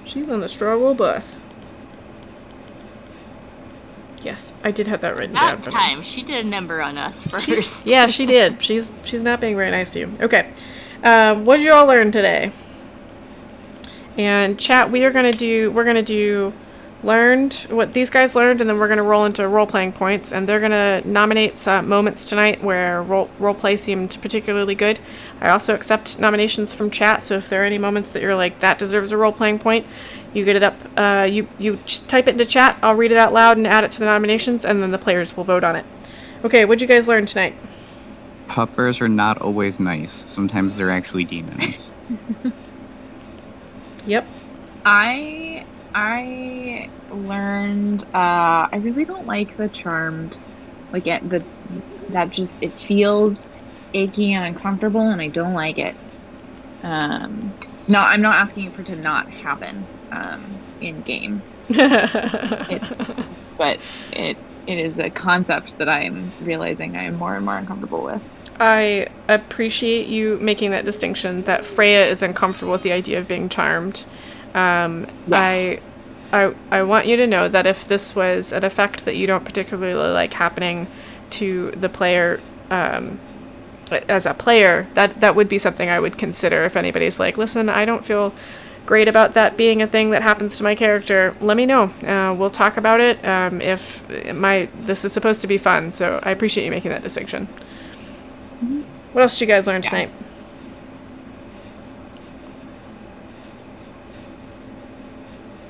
She's on the struggle bus. Yes, I did have that written down. About time. She did a number on us first. Yeah, she did. She's not being very nice to you. Okay. What did you all learn today? And chat, we're gonna do learned, what these guys learned, and then we're gonna roll into role-playing points, and they're gonna nominate some moments tonight where role-play seemed particularly good. I also accept nominations from chat, so if there are any moments that you're like, that deserves a role-playing point, you get it up, you type it into chat, I'll read it out loud and add it to the nominations, and then the players will vote on it. Okay, what'd you guys learn tonight? Puppers are not always nice. Sometimes they're actually demons. Yep. I learned I really don't like the charmed, like that just, it feels icky and uncomfortable, and I don't like it. No, I'm not asking for it to not happen in game. But it is a concept that I'm realizing I am more and more uncomfortable with. I appreciate you making that distinction, that Freya is uncomfortable with the idea of being charmed. Yes. I want you to know that if this was an effect that you don't particularly like happening to the player, as a player, that would be something I would consider if anybody's like, listen, I don't feel great about that being a thing that happens to my character. Let me know. We'll talk about it. If this is supposed to be fun, so I appreciate you making that distinction. Mm-hmm. What else did you guys learn tonight?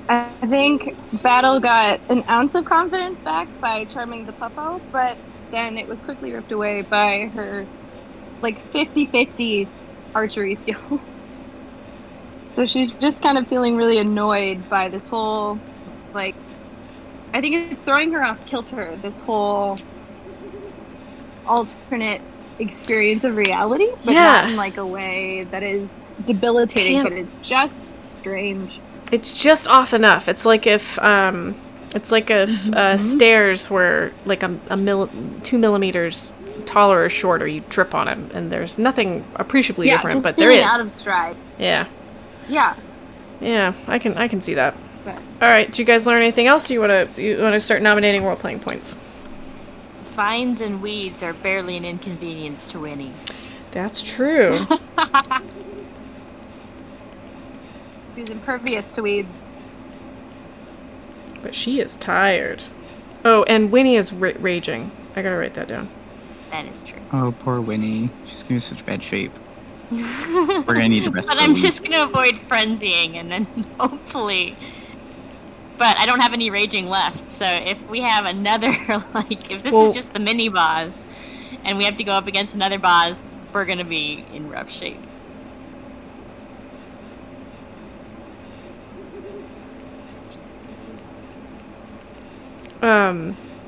I think Battle got an ounce of confidence back by charming the puppo, but then it was quickly ripped away by her, like, 50-50 archery skill. So she's just kind of feeling really annoyed by this whole, like, I think it's throwing her off kilter, this whole alternate experience of reality, but not in, like, a way that is debilitating, but it's just strange. It's just off enough. It's like if stairs were like 2 millimeters taller or shorter, you trip on them, and there's nothing appreciably different, but there is. Out of stride. Yeah. Yeah. Yeah, I can see that. But. All right, did you guys learn anything else? Or you wanna start nominating role playing points? Vines and weeds are barely an inconvenience to Winnie. That's true. She's impervious to weeds. But she is tired. Oh, and Winnie is raging. I gotta write that down. That is true. Oh, poor Winnie. She's gonna be in such bad shape. We're gonna need the rest. But I'm just gonna avoid frenzying, and then hopefully. But I don't have any raging left, so if we have another, like, if this is just the mini boss, and we have to go up against another boss, we're gonna be in rough shape.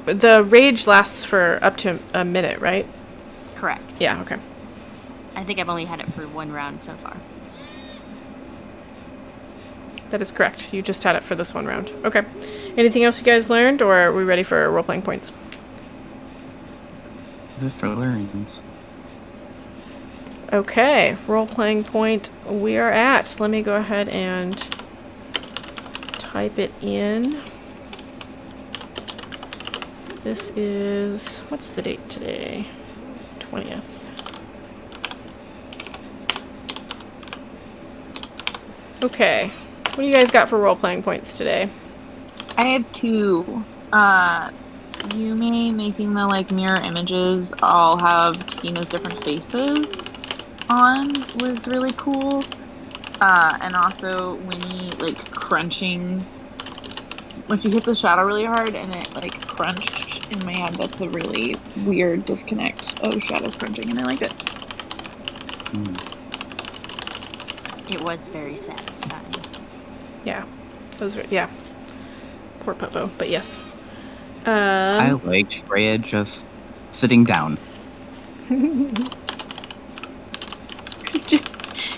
The rage lasts for up to a minute, right? Correct. Yeah, okay. I think I've only had it for 1 round so far. That is correct. You just had it for this 1 round. Okay. Anything else you guys learned, or are we ready for role-playing points? The for learns. Okay, role-playing point we are at. Let me go ahead and type it in. This is, what's the date today? 20th. Okay, what do you guys got for role-playing points today? I have two. Yumi making the like mirror images all have Tina's different faces on was really cool. And also Winnie like crunching when she hit the shadow really hard and it like crunched in my head. That's a really weird disconnect of shadow crunching, and I like it. It was very satisfying. Yeah. Those were, yeah. Poor Popo, but yes. I liked Freya just sitting down.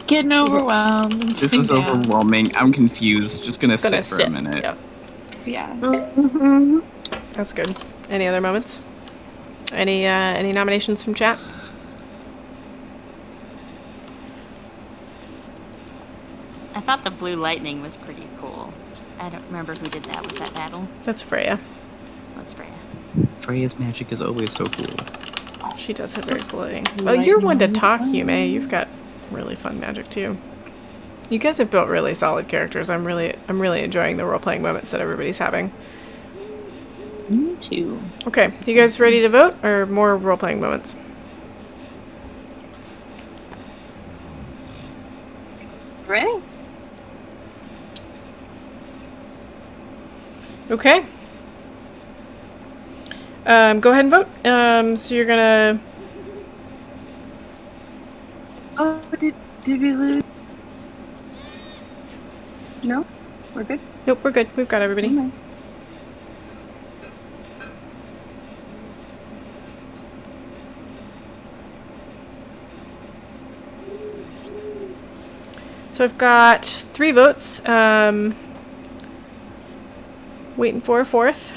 Getting overwhelmed. This is overwhelming. I'm confused. Just gonna sit for a minute. Yeah. Yeah. That's good. Any other moments? Any nominations from chat? I thought the blue lightning was pretty cool. I don't remember who did that. Was that Battle? That's Freya. That's Freya. Freya's magic is always so cool. She does have very cool lighting. Oh, you're one to talk, Yume. You've got really fun magic too. You guys have built really solid characters. I'm really enjoying the role-playing moments that everybody's having. Me too. Okay, you guys ready to vote or more role-playing moments? Ready? Okay. Go ahead and vote. So you're gonna. Oh, did we lose? No, we're good. Nope, we're good. We've got everybody. Okay. So I've got 3 votes. Waiting for a 4th.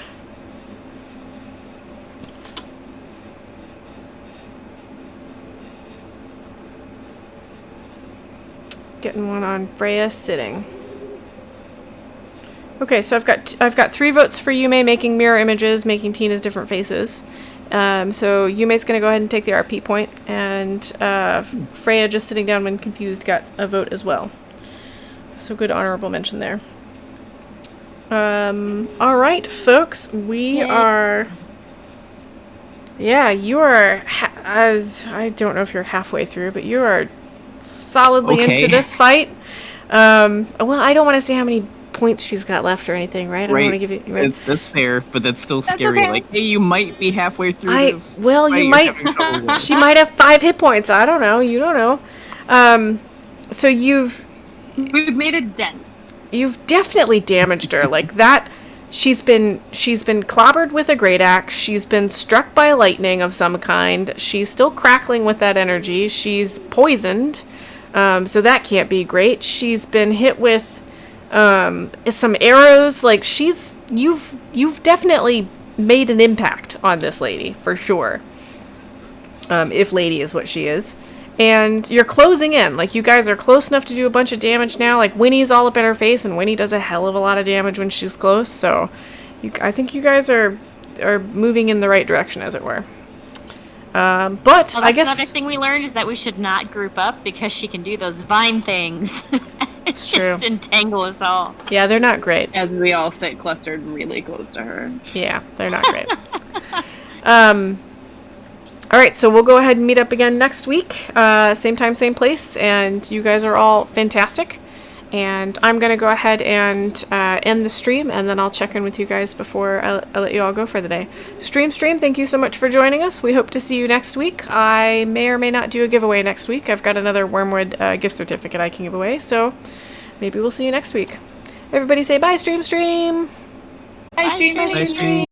Getting one on Freya sitting. Okay, so I've got 3 votes for Yume making mirror images, making Tina's different faces. So Yume's gonna go ahead and take the RP point, and Freya just sitting down when confused got a vote as well. So good honorable mention there. All right, folks, we are. Yeah, you are. I don't know if you're halfway through, but you are solidly into this fight. Well, I don't want to say how many points she's got left or anything, right? I don't want to give you. Right? That's fair, but that's still scary. Okay. Like, hey, you might be halfway through this. Well, fight you you're might. having trouble with. She might have 5 hit points. I don't know. You don't know. So we've made a dent. You've definitely damaged her like that. She's been clobbered with a great axe. She's been struck by lightning of some kind. She's still crackling with that energy. She's poisoned, so that can't be great. She's been hit with some arrows. Like you've definitely made an impact on this lady for sure. If lady is what she is. And you're closing in. Like, you guys are close enough to do a bunch of damage now. Like, Winnie's all up in her face, and Winnie does a hell of a lot of damage when she's close. So, I think you guys are moving in the right direction, as it were. But, Well, I guess... Another thing we learned is that we should not group up because she can do those vine things. It's just entangle us all. Yeah, they're not great. As we all sit clustered really close to her. Yeah, they're not great. All right, so we'll go ahead and meet up again next week. Same time, same place. And you guys are all fantastic. And I'm going to go ahead and end the stream. And then I'll check in with you guys before I let you all go for the day. Stream, thank you so much for joining us. We hope to see you next week. I may or may not do a giveaway next week. I've got another Wormwood gift certificate I can give away. So maybe we'll see you next week. Everybody say bye, stream. Bye, stream. Bye, stream.